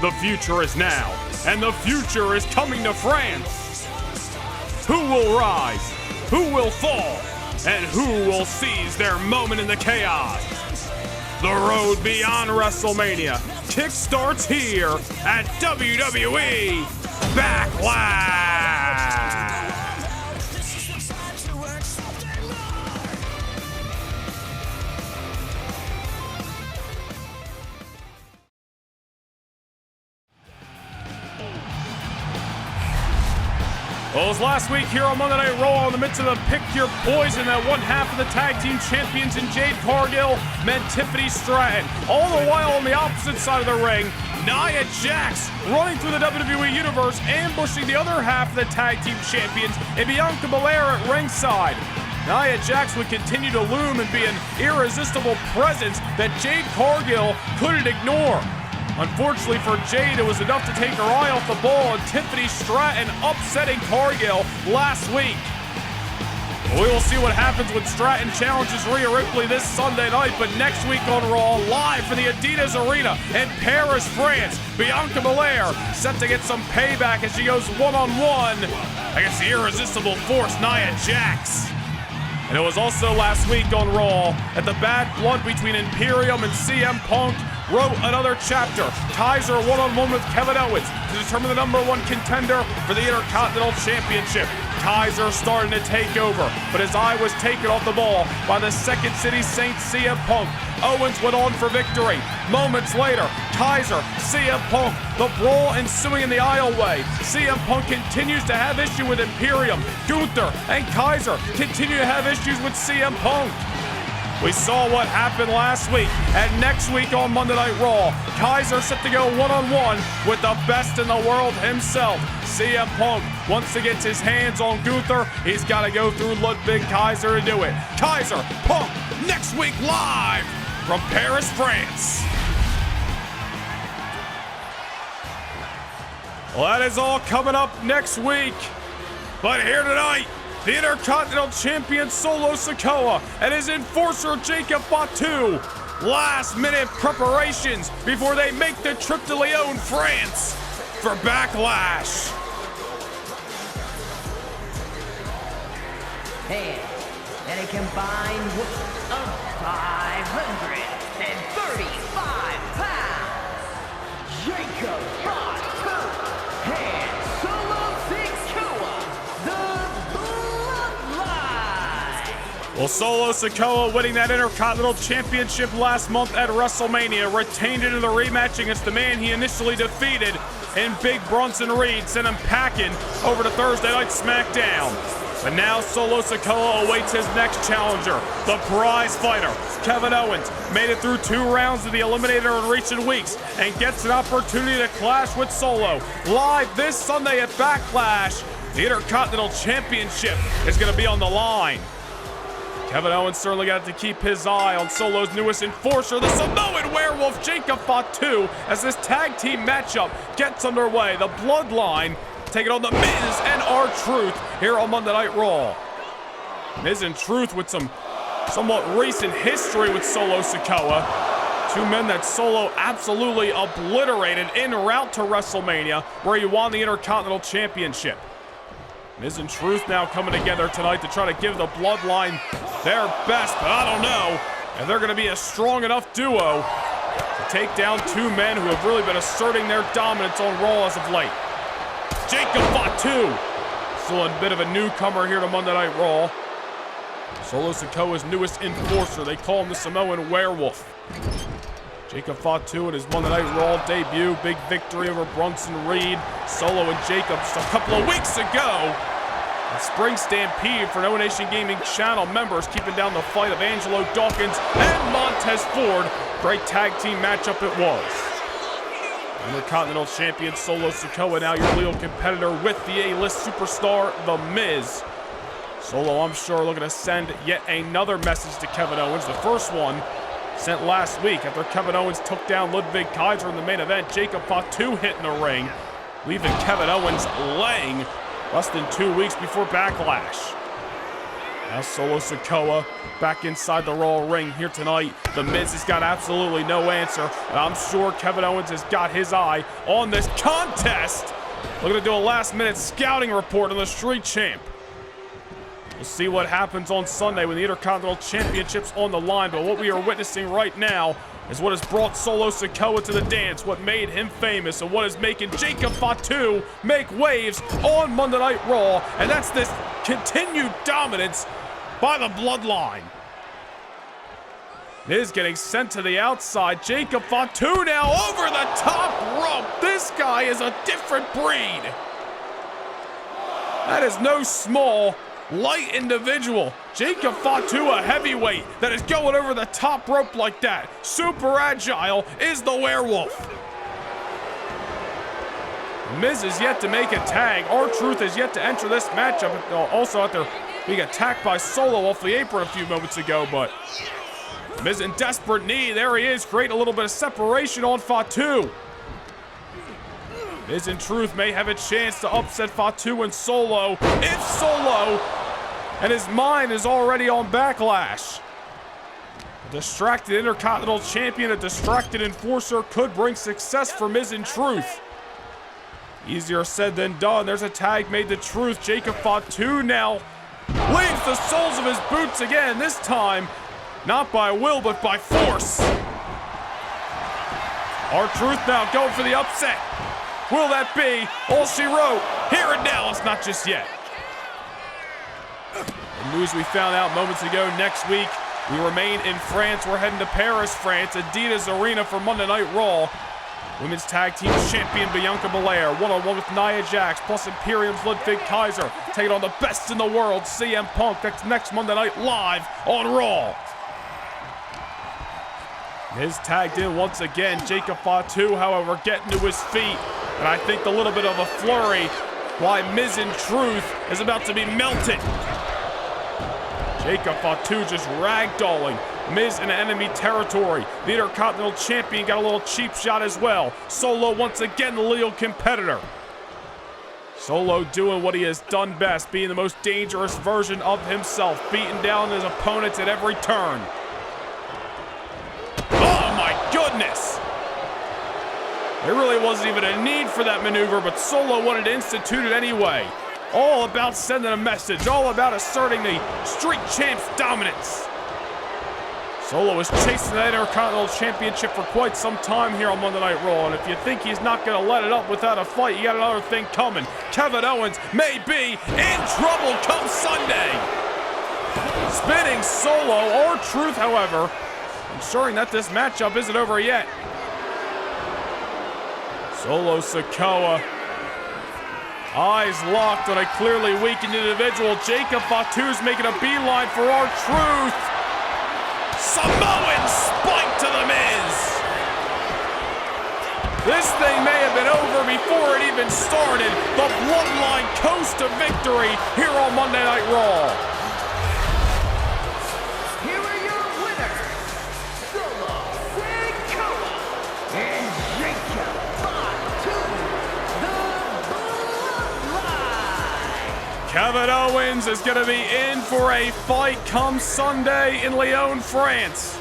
The future is now, and the future is coming to France. Who will rise? Who will fall? And who will seize their moment in the chaos? The road beyond WrestleMania kickstarts here at WWE Backlash. Well, it was last week here on Monday Night Raw in the midst of the Pick Your Poison that one half of the tag team champions in Jade Cargill met Tiffany Stratton. All the while on the opposite side of the ring, Nia Jax running through the WWE Universe, ambushing the other half of the tag team champions and Bianca Belair at ringside. Nia Jax would continue to loom and be an irresistible presence that Jade Cargill couldn't ignore. Unfortunately for Jade, it was enough to take her eye off the ball, and Tiffany Stratton upsetting Cargill last week. We will see what happens when Stratton challenges Rhea Ripley this Sunday night, but next week on Raw, live from the Adidas Arena in Paris, France, Bianca Belair set to get some payback as she goes one-on-one against the irresistible force Nia Jax. And it was also last week on Raw that the bad blood between Imperium and CM Punk wrote another chapter. Kaiser one-on-one with Kevin Owens to determine the #1 contender for the Intercontinental Championship. Kaiser starting to take over, but his eye was taken off the ball by the Second City Saint CM Punk. Owens went on for victory. Moments later, Kaiser, CM Punk, the brawl ensuing in the aisleway. CM Punk continues to have issue with Imperium. Gunther and Kaiser continue to have issues with CM Punk. We saw what happened last week, and next week on Monday Night Raw, Kaiser set to go one-on-one with the best in the world himself, CM Punk. Once he gets his hands on Gunther, he's got to go through Ludwig Kaiser to do it. Kaiser, Punk, next week live from Paris, France. Well, that is all coming up next week. But here tonight, the Intercontinental Champion Solo Sikoa and his enforcer Jacob Fatu. Last-minute preparations before they make the trip to Lyon, France for Backlash. And a combined weight of 535 pounds. Jacob Fatu and Solo Sikoa, the Bloodline. Well, Solo Sikoa winning that Intercontinental Championship last month at WrestleMania, retained it in the rematch against the man he initially defeated in Big Bronson Reed, sent him packing over to Thursday Night SmackDown. But now Solo Sikoa awaits his next challenger, the prize fighter, Kevin Owens. Made it through 2 rounds of the Eliminator in recent weeks and gets an opportunity to clash with Solo. Live this Sunday at Backlash, the Intercontinental Championship is going to be on the line. Kevin Owens certainly got to keep his eye on Solo's newest enforcer, the Samoan werewolf, Jacob Fatu, as this tag team matchup gets underway. The Bloodline taking on The Miz and R-Truth here on Monday Night Raw. Miz and Truth with some somewhat recent history with Solo Sikoa. 2 men that Solo absolutely obliterated en route to WrestleMania, where he won the Intercontinental Championship. Miz and Truth now coming together tonight to try to give the Bloodline their best, but I don't know if they're going to be a strong enough duo to take down 2 men who have really been asserting their dominance on Raw as of late. Jacob Fatu, still a bit of a newcomer here to Monday Night Raw. Solo Sikoa's newest enforcer, they call him the Samoan werewolf. Jacob Fatu in his Monday Night Raw debut, big victory over Bronson Reed. Solo and Jacob just a couple of weeks ago. A Spring Stampede for No Nation Gaming channel members, keeping down the fight of Angelo Dawkins and Montez Ford. Great tag team matchup it was. Intercontinental Champion Solo Sikoa, now your legal competitor with the A-list superstar, The Miz. Solo, I'm sure, looking to send yet another message to Kevin Owens. The first one sent last week after Kevin Owens took down Ludwig Kaiser in the main event. Jacob Fatu hit in the ring, leaving Kevin Owens laying less than 2 weeks before Backlash. Now Solo Sikoa back inside the Raw ring here tonight. The Miz has got absolutely no answer, and I'm sure Kevin Owens has got his eye on this contest. Looking to do a last-minute scouting report on the Street Champ. We'll see what happens on Sunday when the Intercontinental Championship's on the line, but what we are witnessing right now is what has brought Solo Sikoa to the dance, what made him famous, and what is making Jacob Fatu make waves on Monday Night Raw, and that's this continued dominance by the Bloodline. Miz getting sent to the outside. Jacob Fatu now over the top rope. This guy is a different breed. That is no small, light individual. Jacob Fatu, a heavyweight that is going over the top rope like that. Super agile is the werewolf. Miz is yet to make a tag. R-Truth is yet to enter this matchup. Also out there being attacked by Solo off the apron a few moments ago, but Miz in desperate need. There he is, creating a little bit of separation on Fatu. Miz in Truth may have a chance to upset Fatu and Solo. If Solo and his mind is already on Backlash. A distracted Intercontinental Champion, a distracted enforcer could bring success for Miz in Truth. Easier said than done. There's a tag made to Truth. Jacob Fatu now leaves the soles of his boots again. This time, not by will, but by force. R-Truth now going for the upset. Will that be all she wrote here in Dallas? Not just yet. The news we found out moments ago, next week we remain in France. We're heading to Paris, France, Adidas Arena for Monday Night Raw. Women's Tag Team Champion Bianca Belair, one-on-one with Nia Jax, plus Imperium's Ludwig Kaiser, taking on the best in the world, CM Punk. That's next Monday Night Live on Raw. Miz tagged in once again. Jacob Fatu, however, getting to his feet. And I think the little bit of a flurry why Miz in truth is about to be melted. Jacob Fatu just ragdolling Miz in enemy territory. The Intercontinental Champion got a little cheap shot as well. Solo once again the legal competitor. Solo doing what he has done best, being the most dangerous version of himself, beating down his opponents at every turn. Oh my goodness! There really wasn't even a need for that maneuver, but Solo wanted to institute it anyway. All about sending a message, all about asserting the Street Champ's dominance. Solo is chasing the Intercontinental Championship for quite some time here on Monday Night Raw, and if you think he's not going to let it up without a fight, you got another thing coming. Kevin Owens may be in trouble come Sunday. Spinning Solo, or Truth, however, ensuring that this matchup isn't over yet. Solo Sikoa, eyes locked on a clearly weakened individual. Jacob Fatu's making a beeline for our Truth. Samoan spike to the Miz. This thing may have been over before it even started. The Bloodline coast to victory here on Monday Night Raw. Here are your winners, Solo Sikoa and Jacob Fatu, the Bloodline. Kevin Owens is going to be in for a fight come Sunday in Lyon, France.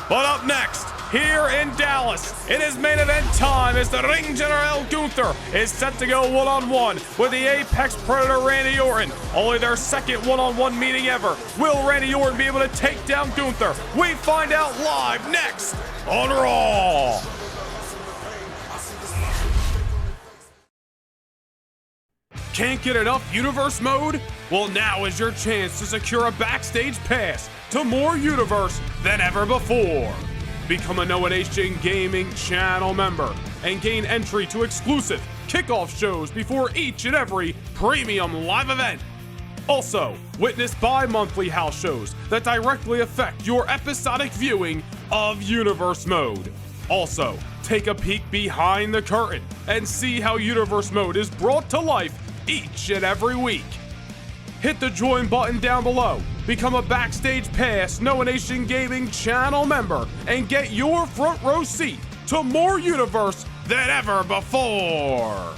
But up next, here in Dallas, it is main event time as the Ring General Gunther is set to go one-on-one with the Apex Predator Randy Orton. Only their second one-on-one meeting ever. Will Randy Orton be able to take down Gunther? We find out live next on Raw. Can't get enough Universe mode? Well, now is your chance to secure a backstage pass to more Universe than ever before. Become a Noah Nation Gaming channel member and gain entry to exclusive kickoff shows before each and every premium live event. Also, witness bi-monthly house shows that directly affect your episodic viewing of Universe mode. Also, take a peek behind the curtain and see how Universe mode is brought to life each and every week. Hit the join button down below, become a Backstage Pass Noah Nation Gaming channel member, and get your front row seat to more Universe than ever before.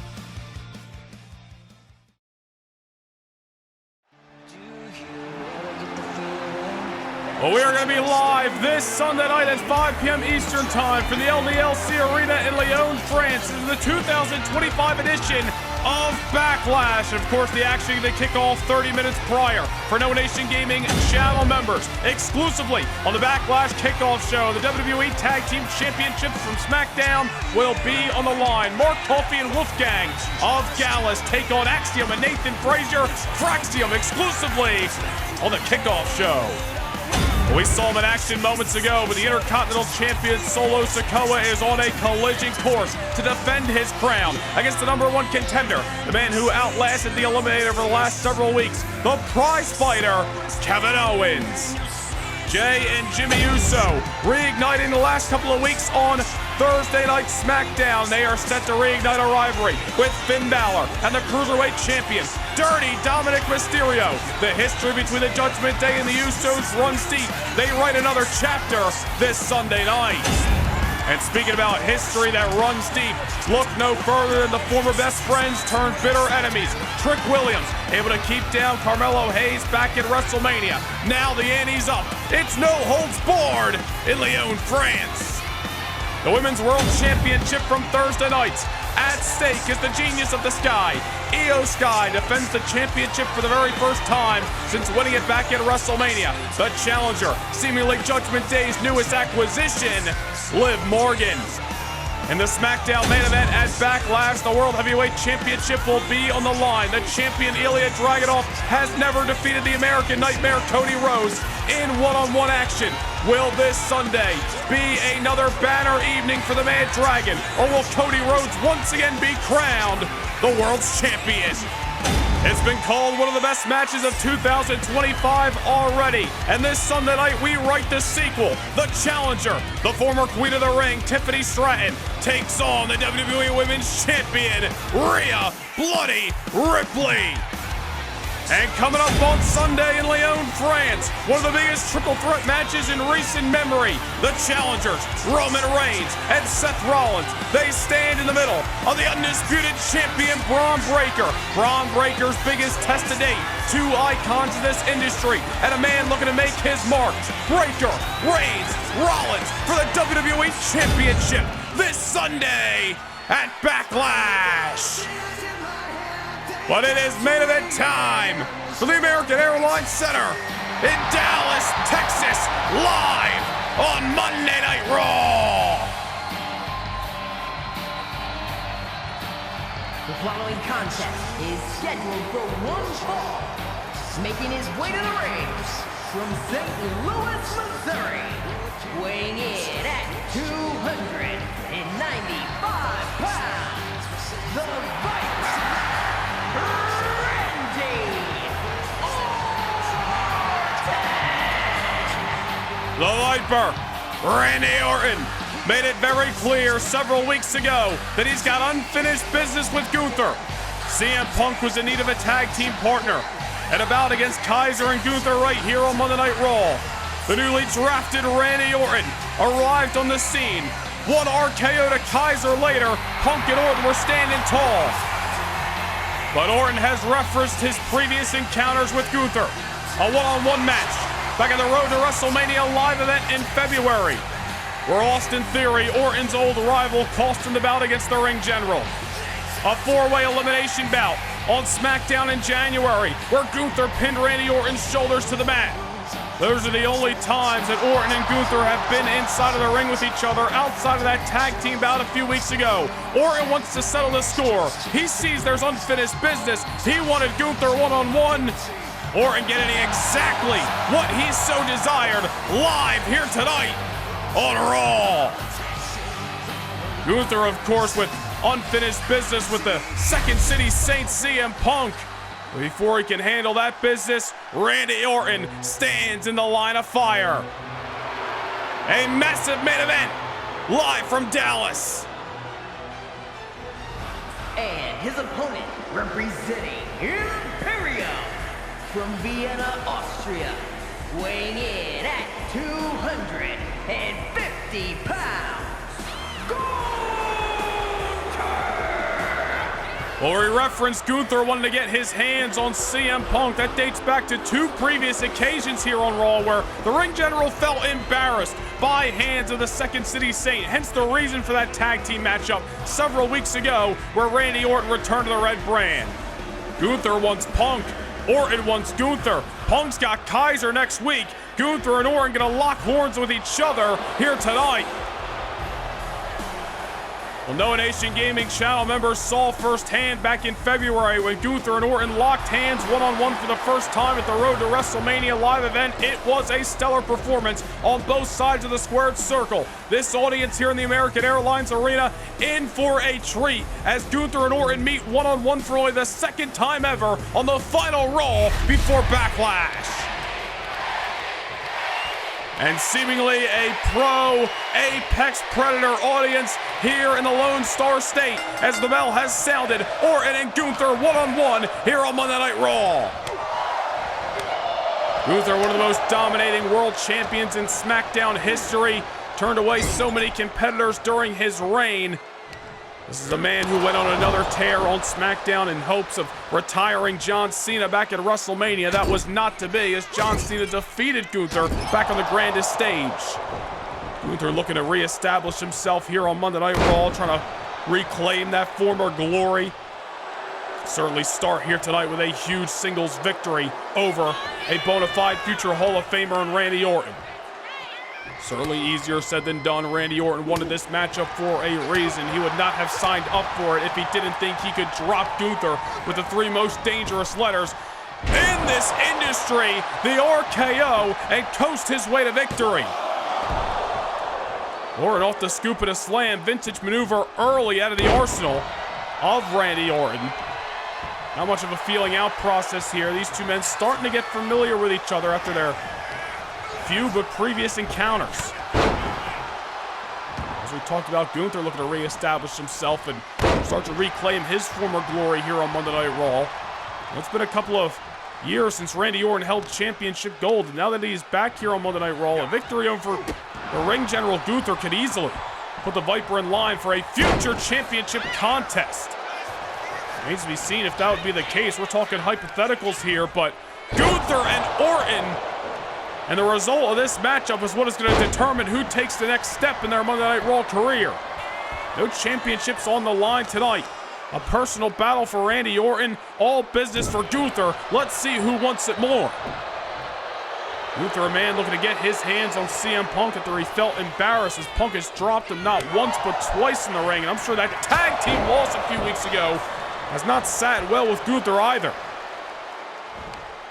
Well, we are going to be live this Sunday night at 5 p.m. Eastern Time from the LDLC Arena in Lyon, France. This is the 2025 edition of Backlash. And of course, the action is going to kick off 30 minutes prior for Noah Nation Gaming channel members. Exclusively on the Backlash kickoff show, the WWE Tag Team Championships from SmackDown will be on the line. Mark Coffey and Wolfgang of Gallus take on Axiom and Nathan Frazier. Fraxium exclusively on the kickoff show. We saw him in action moments ago, but the Intercontinental Champion Solo Sikoa is on a collision course to defend his crown against the #1 contender, the man who outlasted the Eliminator for the last several weeks, the prize fighter, Kevin Owens. Jay and Jimmy Uso reigniting the last couple of weeks on Thursday Night SmackDown. They are set to reignite a rivalry with Finn Balor and the Cruiserweight Champion, Dirty Dominic Mysterio. The history between the Judgment Day and the Usos runs deep. They write another chapter this Sunday night. And speaking about history that runs deep, look no further than the former best friends turned bitter enemies. Trick Williams able to keep down Carmelo Hayes back at WrestleMania. Now the ante's up. It's no holds barred in Lyon, France. The Women's World Championship from Thursday nights. At stake is the genius of the Sky. Io Sky defends the championship for the very first time since winning it back at WrestleMania. The challenger, seemingly Judgment Day's newest acquisition, Liv Morgan. In the SmackDown main event at Backlash, the World Heavyweight Championship will be on the line. The champion Ilya Dragunov has never defeated the American Nightmare Cody Rhodes in one-on-one action. Will this Sunday be another banner evening for the Mad Dragon, or will Cody Rhodes once again be crowned the world's champion? It's been called one of the best matches of 2025 already. And this Sunday night, we write the sequel. The challenger, the former Queen of the Ring, Tiffany Stratton, takes on the WWE Women's Champion, Rhea Bloody Ripley. And coming up on Sunday in Lyon, France, one of the biggest triple threat matches in recent memory. The challengers, Roman Reigns and Seth Rollins, they stand in the middle of the undisputed champion, Braun Breaker. Braun Breaker's biggest test to date. Two icons in this industry and a man looking to make his mark. Breaker, Reigns, Rollins for the WWE Championship this Sunday at Backlash. But it is main event time for the American Airlines Center in Dallas, Texas, live on Monday Night Raw. The following contest is scheduled for one fall. Making his way to the ring from St. Louis, Missouri, weighing in at 295 pounds, the Viper, The Viper, Randy Orton, made it very clear several weeks ago that he's got unfinished business with Gunther. CM Punk was in need of a tag team partner. And a bout against Kaiser and Gunther right here on Monday Night Raw. The newly drafted Randy Orton arrived on the scene. One RKO to Kaiser later, Punk and Orton were standing tall. But Orton has referenced his previous encounters with Gunther. A one-on-one match back on the Road to WrestleMania live event in February, where Austin Theory, Orton's old rival, cost him the bout against the Ring General. A four-way elimination bout on SmackDown in January, where Gunther pinned Randy Orton's shoulders to the mat. Those are the only times that Orton and Gunther have been inside of the ring with each other outside of that tag team bout a few weeks ago. Orton wants to settle the score. He sees there's unfinished business. He wanted Gunther one-on-one. Orton getting exactly what he so desired live here tonight on Raw. Gunther, of course, with unfinished business with the Second City Saint CM Punk. Before he can handle that business, Randy Orton stands in the line of fire. A massive main event live from Dallas. And his opponent, representing Imperium from Vienna, Austria, weighing in at 250 pounds, Well, we referenced Gunther wanting to get his hands on CM Punk. That dates back to two previous occasions here on Raw where the Ring General felt embarrassed by hands of the Second City Saint. Hence the reason for that tag team matchup several weeks ago where Randy Orton returned to the red brand. Gunther wants Punk. Orton wants Gunther. Punk's got Kaiser next week. Gunther and Orton gonna lock horns with each other here tonight. Well, Noah Nation Gaming channel members saw firsthand back in February when Gunther and Orton locked hands one-on-one for the first time at the Road to WrestleMania live event. It was a stellar performance on both sides of the squared circle. This audience here in the American Airlines Arena in for a treat as Gunther and Orton meet one-on-one for only the second time ever on the final Raw before Backlash. And seemingly a pro Apex Predator audience here in the Lone Star State as the bell has sounded. Orton and Gunther one-on-one here on Monday Night Raw. Gunther, one of the most dominating world champions in SmackDown history, turned away so many competitors during his reign. This is a man who went on another tear on SmackDown in hopes of retiring John Cena back at WrestleMania. That was not to be as John Cena defeated Gunther back on the grandest stage. Gunther looking to reestablish himself here on Monday Night Raw, trying to reclaim that former glory. Certainly start here tonight with a huge singles victory over a bona fide future Hall of Famer in Randy Orton. Certainly easier said than done. Randy Orton wanted this matchup for a reason. He would not have signed up for it if he didn't think he could drop Gunther with the three most dangerous letters in this industry, the RKO, and coast his way to victory. Orton off the scoop and a slam. Vintage maneuver early out of the arsenal of Randy Orton. Not much of a feeling out process here. These two men starting to get familiar with each other after their few but previous encounters. As we talked about, Gunther looking to reestablish himself and start to reclaim his former glory here on Monday Night Raw. It's been a couple of years since Randy Orton held championship gold, and now that he's back here on Monday Night Raw, a victory over the ring general Gunther could easily put the Viper in line for a future championship contest. Remains to be seen if that would be the case. We're talking hypotheticals here, but Gunther and Orton, and the result of this matchup is what is going to determine who takes the next step in their Monday Night Raw career. No championships on the line tonight. A personal battle for Randy Orton, all business for Gunther. Let's see who wants it more. Gunther, a man looking to get his hands on CM Punk after he felt embarrassed as Punk has dropped him not once but twice in the ring. And I'm sure that tag team loss a few weeks ago has not sat well with Gunther either.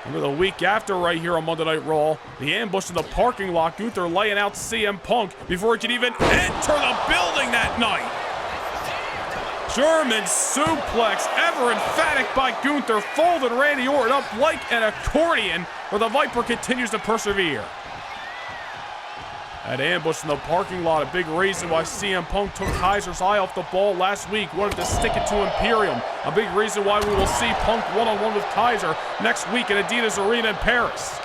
Remember the week after right here on Monday Night Raw, the ambush in the parking lot, Gunther laying out CM Punk before he could even enter the building that night. German suplex, ever emphatic by Gunther, folded Randy Orton up like an accordion, where the Viper continues to persevere. That ambush in the parking lot, a big reason why CM Punk took Kaiser's eye off the ball last week, wanted to stick it to Imperium. A big reason why we will see Punk one-on-one with Kaiser next week at Adidas Arena in Paris.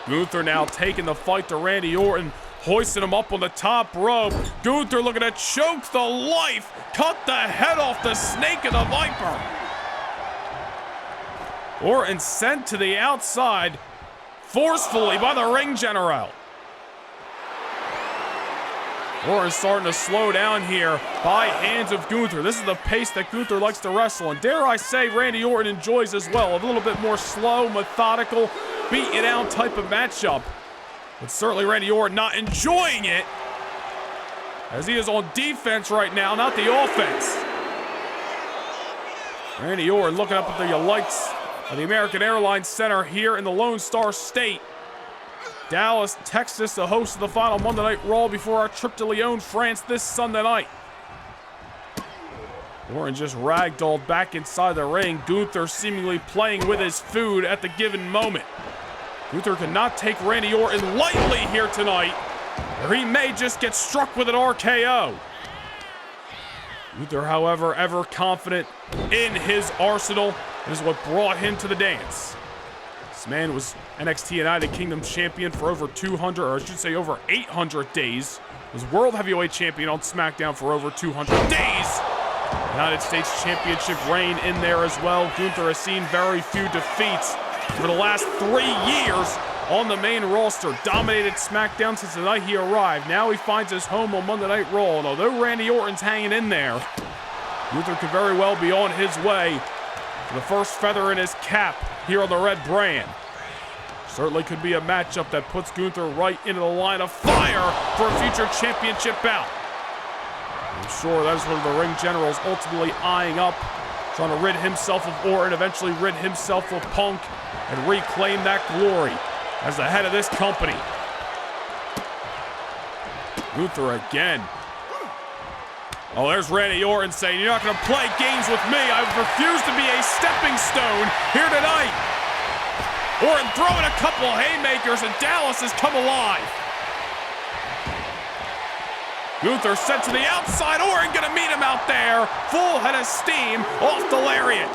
Gunther now taking the fight to Randy Orton, hoisting him up on the top rope. Gunther looking to choke the life, cut the head off the snake of the Viper. Orton sent to the outside forcefully by the ring general. Orton starting to slow down here by hands of Gunther. This is the pace that Gunther likes to wrestle, and dare I say Randy Orton enjoys as well. A little bit more slow, methodical, beat you down type of matchup. But certainly Randy Orton not enjoying it, as he is on defense right now, not the offense. Randy Orton looking up at the lights of the American Airlines Center here in the Lone Star State. Dallas, Texas, the host of the final Monday Night Raw before our trip to Lyon, France this Sunday night. Orton just ragdolled back inside the ring. Gunther seemingly playing with his food at the given moment. Gunther cannot take Randy Orton lightly here tonight, or he may just get struck with an RKO. Gunther, however, ever confident in his arsenal. It is what brought him to the dance. This man was NXT United Kingdom champion for over 200, or I should say over 800 days. Was World Heavyweight Champion on SmackDown for over 200 days. United States Championship reign in there as well. Gunther has seen very few defeats for the last 3 years on the main roster. Dominated SmackDown since the night he arrived. Now he finds his home on Monday Night Raw. And although Randy Orton's hanging in there, Gunther could very well be on his way to the first feather in his cap here on the red brand. Certainly could be a matchup that puts Gunther right into the line of fire for a future championship bout. I'm sure that is one of the ring generals ultimately eyeing up, trying to rid himself of Orton, eventually rid himself of Punk, and reclaim that glory as the head of this company. Gunther again. Oh, there's Randy Orton saying, "You're not going to play games with me. I refuse to be a stepping stone here tonight." Orton throwing a couple haymakers, and Dallas has come alive. Gunther sent to the outside. Orton going to meet him out there. Full head of steam off the lariat.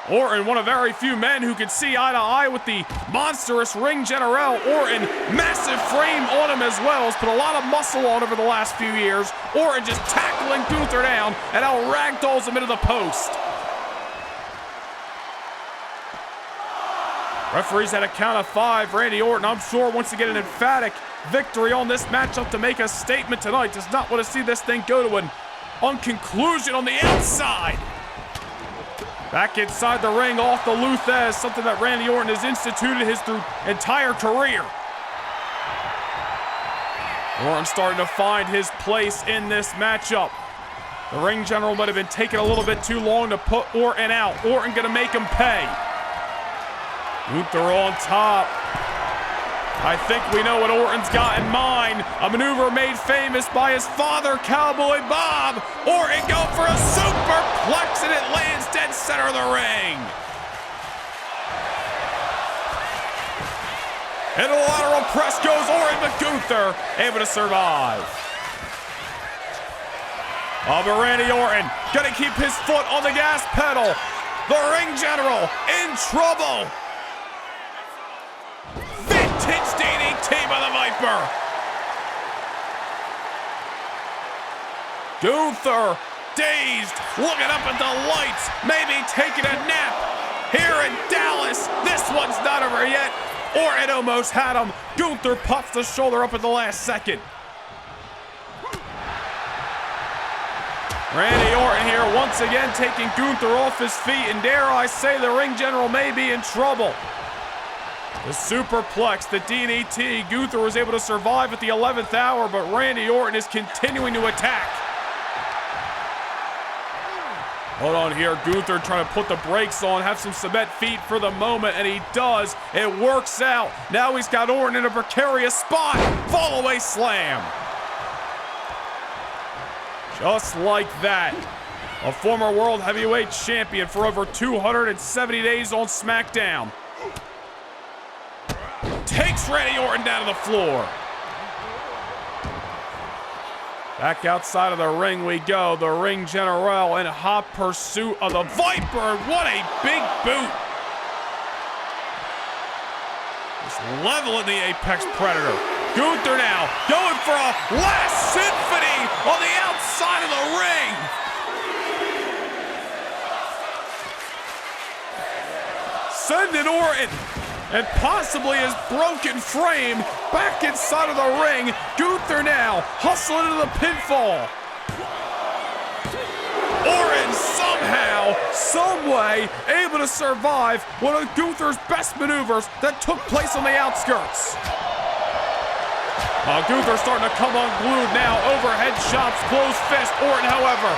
Orton, one of very few men who could see eye to eye with the monstrous ring general. Orton, massive frame on him as well. Has put a lot of muscle on over the last few years. Orton just tackling Gunther down and out ragdolls him into the post. Referees had a count of 5. Randy Orton, I'm sure, wants to get an emphatic victory on this matchup to make a statement tonight. Does not want to see this thing go to an conclusion on the outside. Back inside the ring off the Luthez, something that Randy Orton has instituted his entire career. Orton starting to find his place in this matchup. The ring general might have been taking a little bit too long to put Orton out. Orton gonna make him pay. Gunther on top. I think we know what Orton's got in mind. A maneuver made famous by his father, Cowboy Bob. Orton go for a superplex, and it lands dead center of the ring. Into the lateral press goes Orton, but Gunther able to survive. Oh, but Randy Orton gonna keep his foot on the gas pedal. The ring general in trouble. Vintage DDT by the Viper. Gunther, dazed, looking up at the lights, maybe taking a nap. Here in Dallas, this one's not over yet. Orton almost had him. Gunther puffs the shoulder up at the last second. Randy Orton here once again taking Gunther off his feet, and dare I say the ring general may be in trouble. The superplex, the DDT, Gunther was able to survive at the 11th hour, but Randy Orton is continuing to attack. Hold on here, Gunther trying to put the brakes on, have some cement feet for the moment, and he does. It works out. Now he's got Orton in a precarious spot. Fall away slam. Just like that. A former world heavyweight champion for over 270 days on SmackDown. Takes Randy Orton down to the floor. Back outside of the ring we go. The ring general in hot pursuit of the Viper. What a big boot. Just leveling the Apex Predator. Gunther now going for a last symphony on the outside of the ring. Sending Orton and possibly his broken frame back inside of the ring. Gunther now hustling into the pinfall. Orton somehow, someway, able to survive one of Gunther's best maneuvers that took place on the outskirts. Gunther's starting to come unglued now. Overhead shots, closed fist. Orton, however.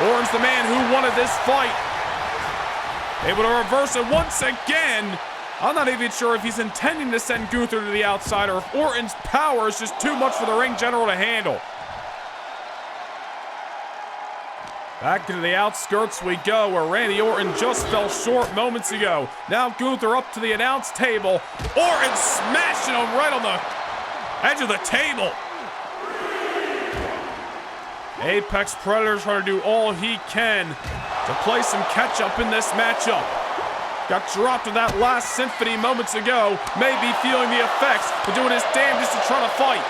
Orton's the man who wanted this fight. Able to reverse it once again. I'm not even sure if he's intending to send Gunther to the outside or if Orton's power is just too much for the ring general to handle. Back into the outskirts we go, where Randy Orton just fell short moments ago. Now Gunther up to the announce table. Orton smashing him right on the edge of the table. Apex Predator trying to do all he can to play some catch up in this matchup. Got dropped in that last symphony moments ago. May be feeling the effects, but doing his damnedest to try to fight.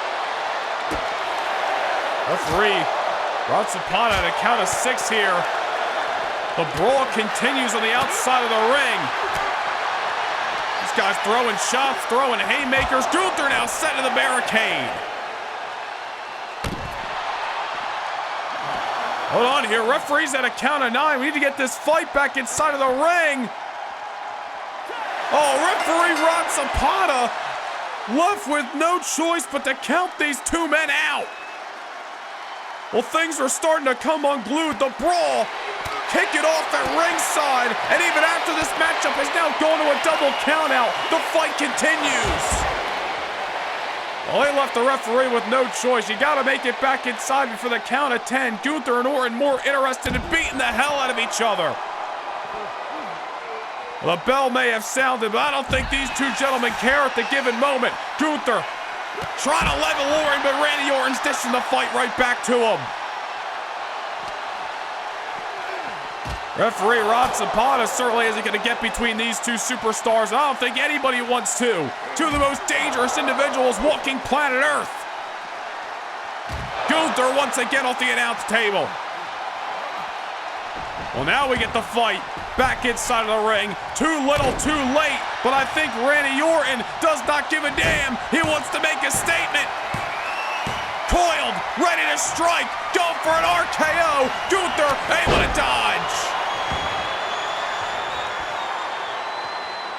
Referee brought Zapata at a count of 6 here. The brawl continues on the outside of the ring. This guy's throwing shots, throwing haymakers. Gunther now set to the barricade. Hold on here, referee's at a count of 9. We need to get this fight back inside of the ring. Oh, referee Rod Zapata left with no choice but to count these two men out. Well, things are starting to come unglued. The brawl, kick it off at ringside, and even after this matchup is now going to a double count out, the fight continues. Well, they left the referee with no choice. You got to make it back inside for the count of 10. Gunther and Orton more interested in beating the hell out of each other. The bell may have sounded, but I don't think these two gentlemen care at the given moment. Gunther trying to level Orton, but Randy Orton's dishing the fight right back to him. Referee Rod Zapata certainly isn't going to get between these two superstars. I don't think anybody wants to. Two of the most dangerous individuals walking planet Earth. Gunther once again off the announce table. Well, now we get the fight back inside of the ring. Too little, too late. But I think Randy Orton does not give a damn. He wants to make a statement. Coiled, ready to strike. Going for an RKO. Gunther able to dodge.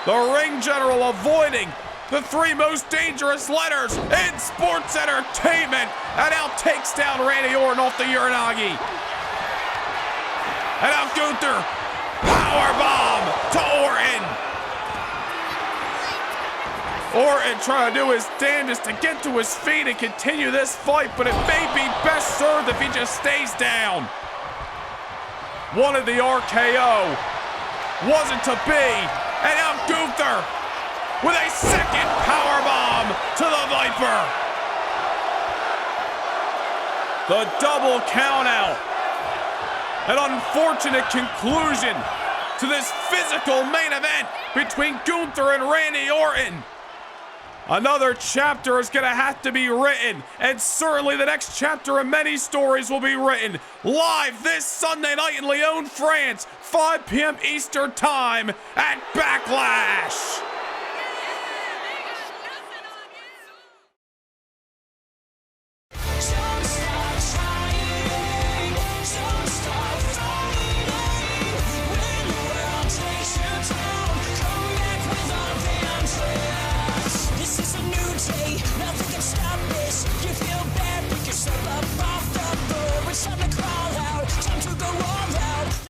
The ring general avoiding the 3 most dangerous letters in sports entertainment. And now takes down Randy Orton off the Uranagi. And now Gunther, powerbomb to Orton. Orton trying to do his damnedest to get to his feet and continue this fight, but it may be best served if he just stays down. Wanted the RKO. Wasn't to be. And now Gunther with a second powerbomb to the Viper. The double countout. An unfortunate conclusion to this physical main event between Gunther and Randy Orton. Another chapter is gonna have to be written, and certainly the next chapter of many stories will be written live this Sunday night in Lyon, France, 5 p.m. Eastern Time at Backlash.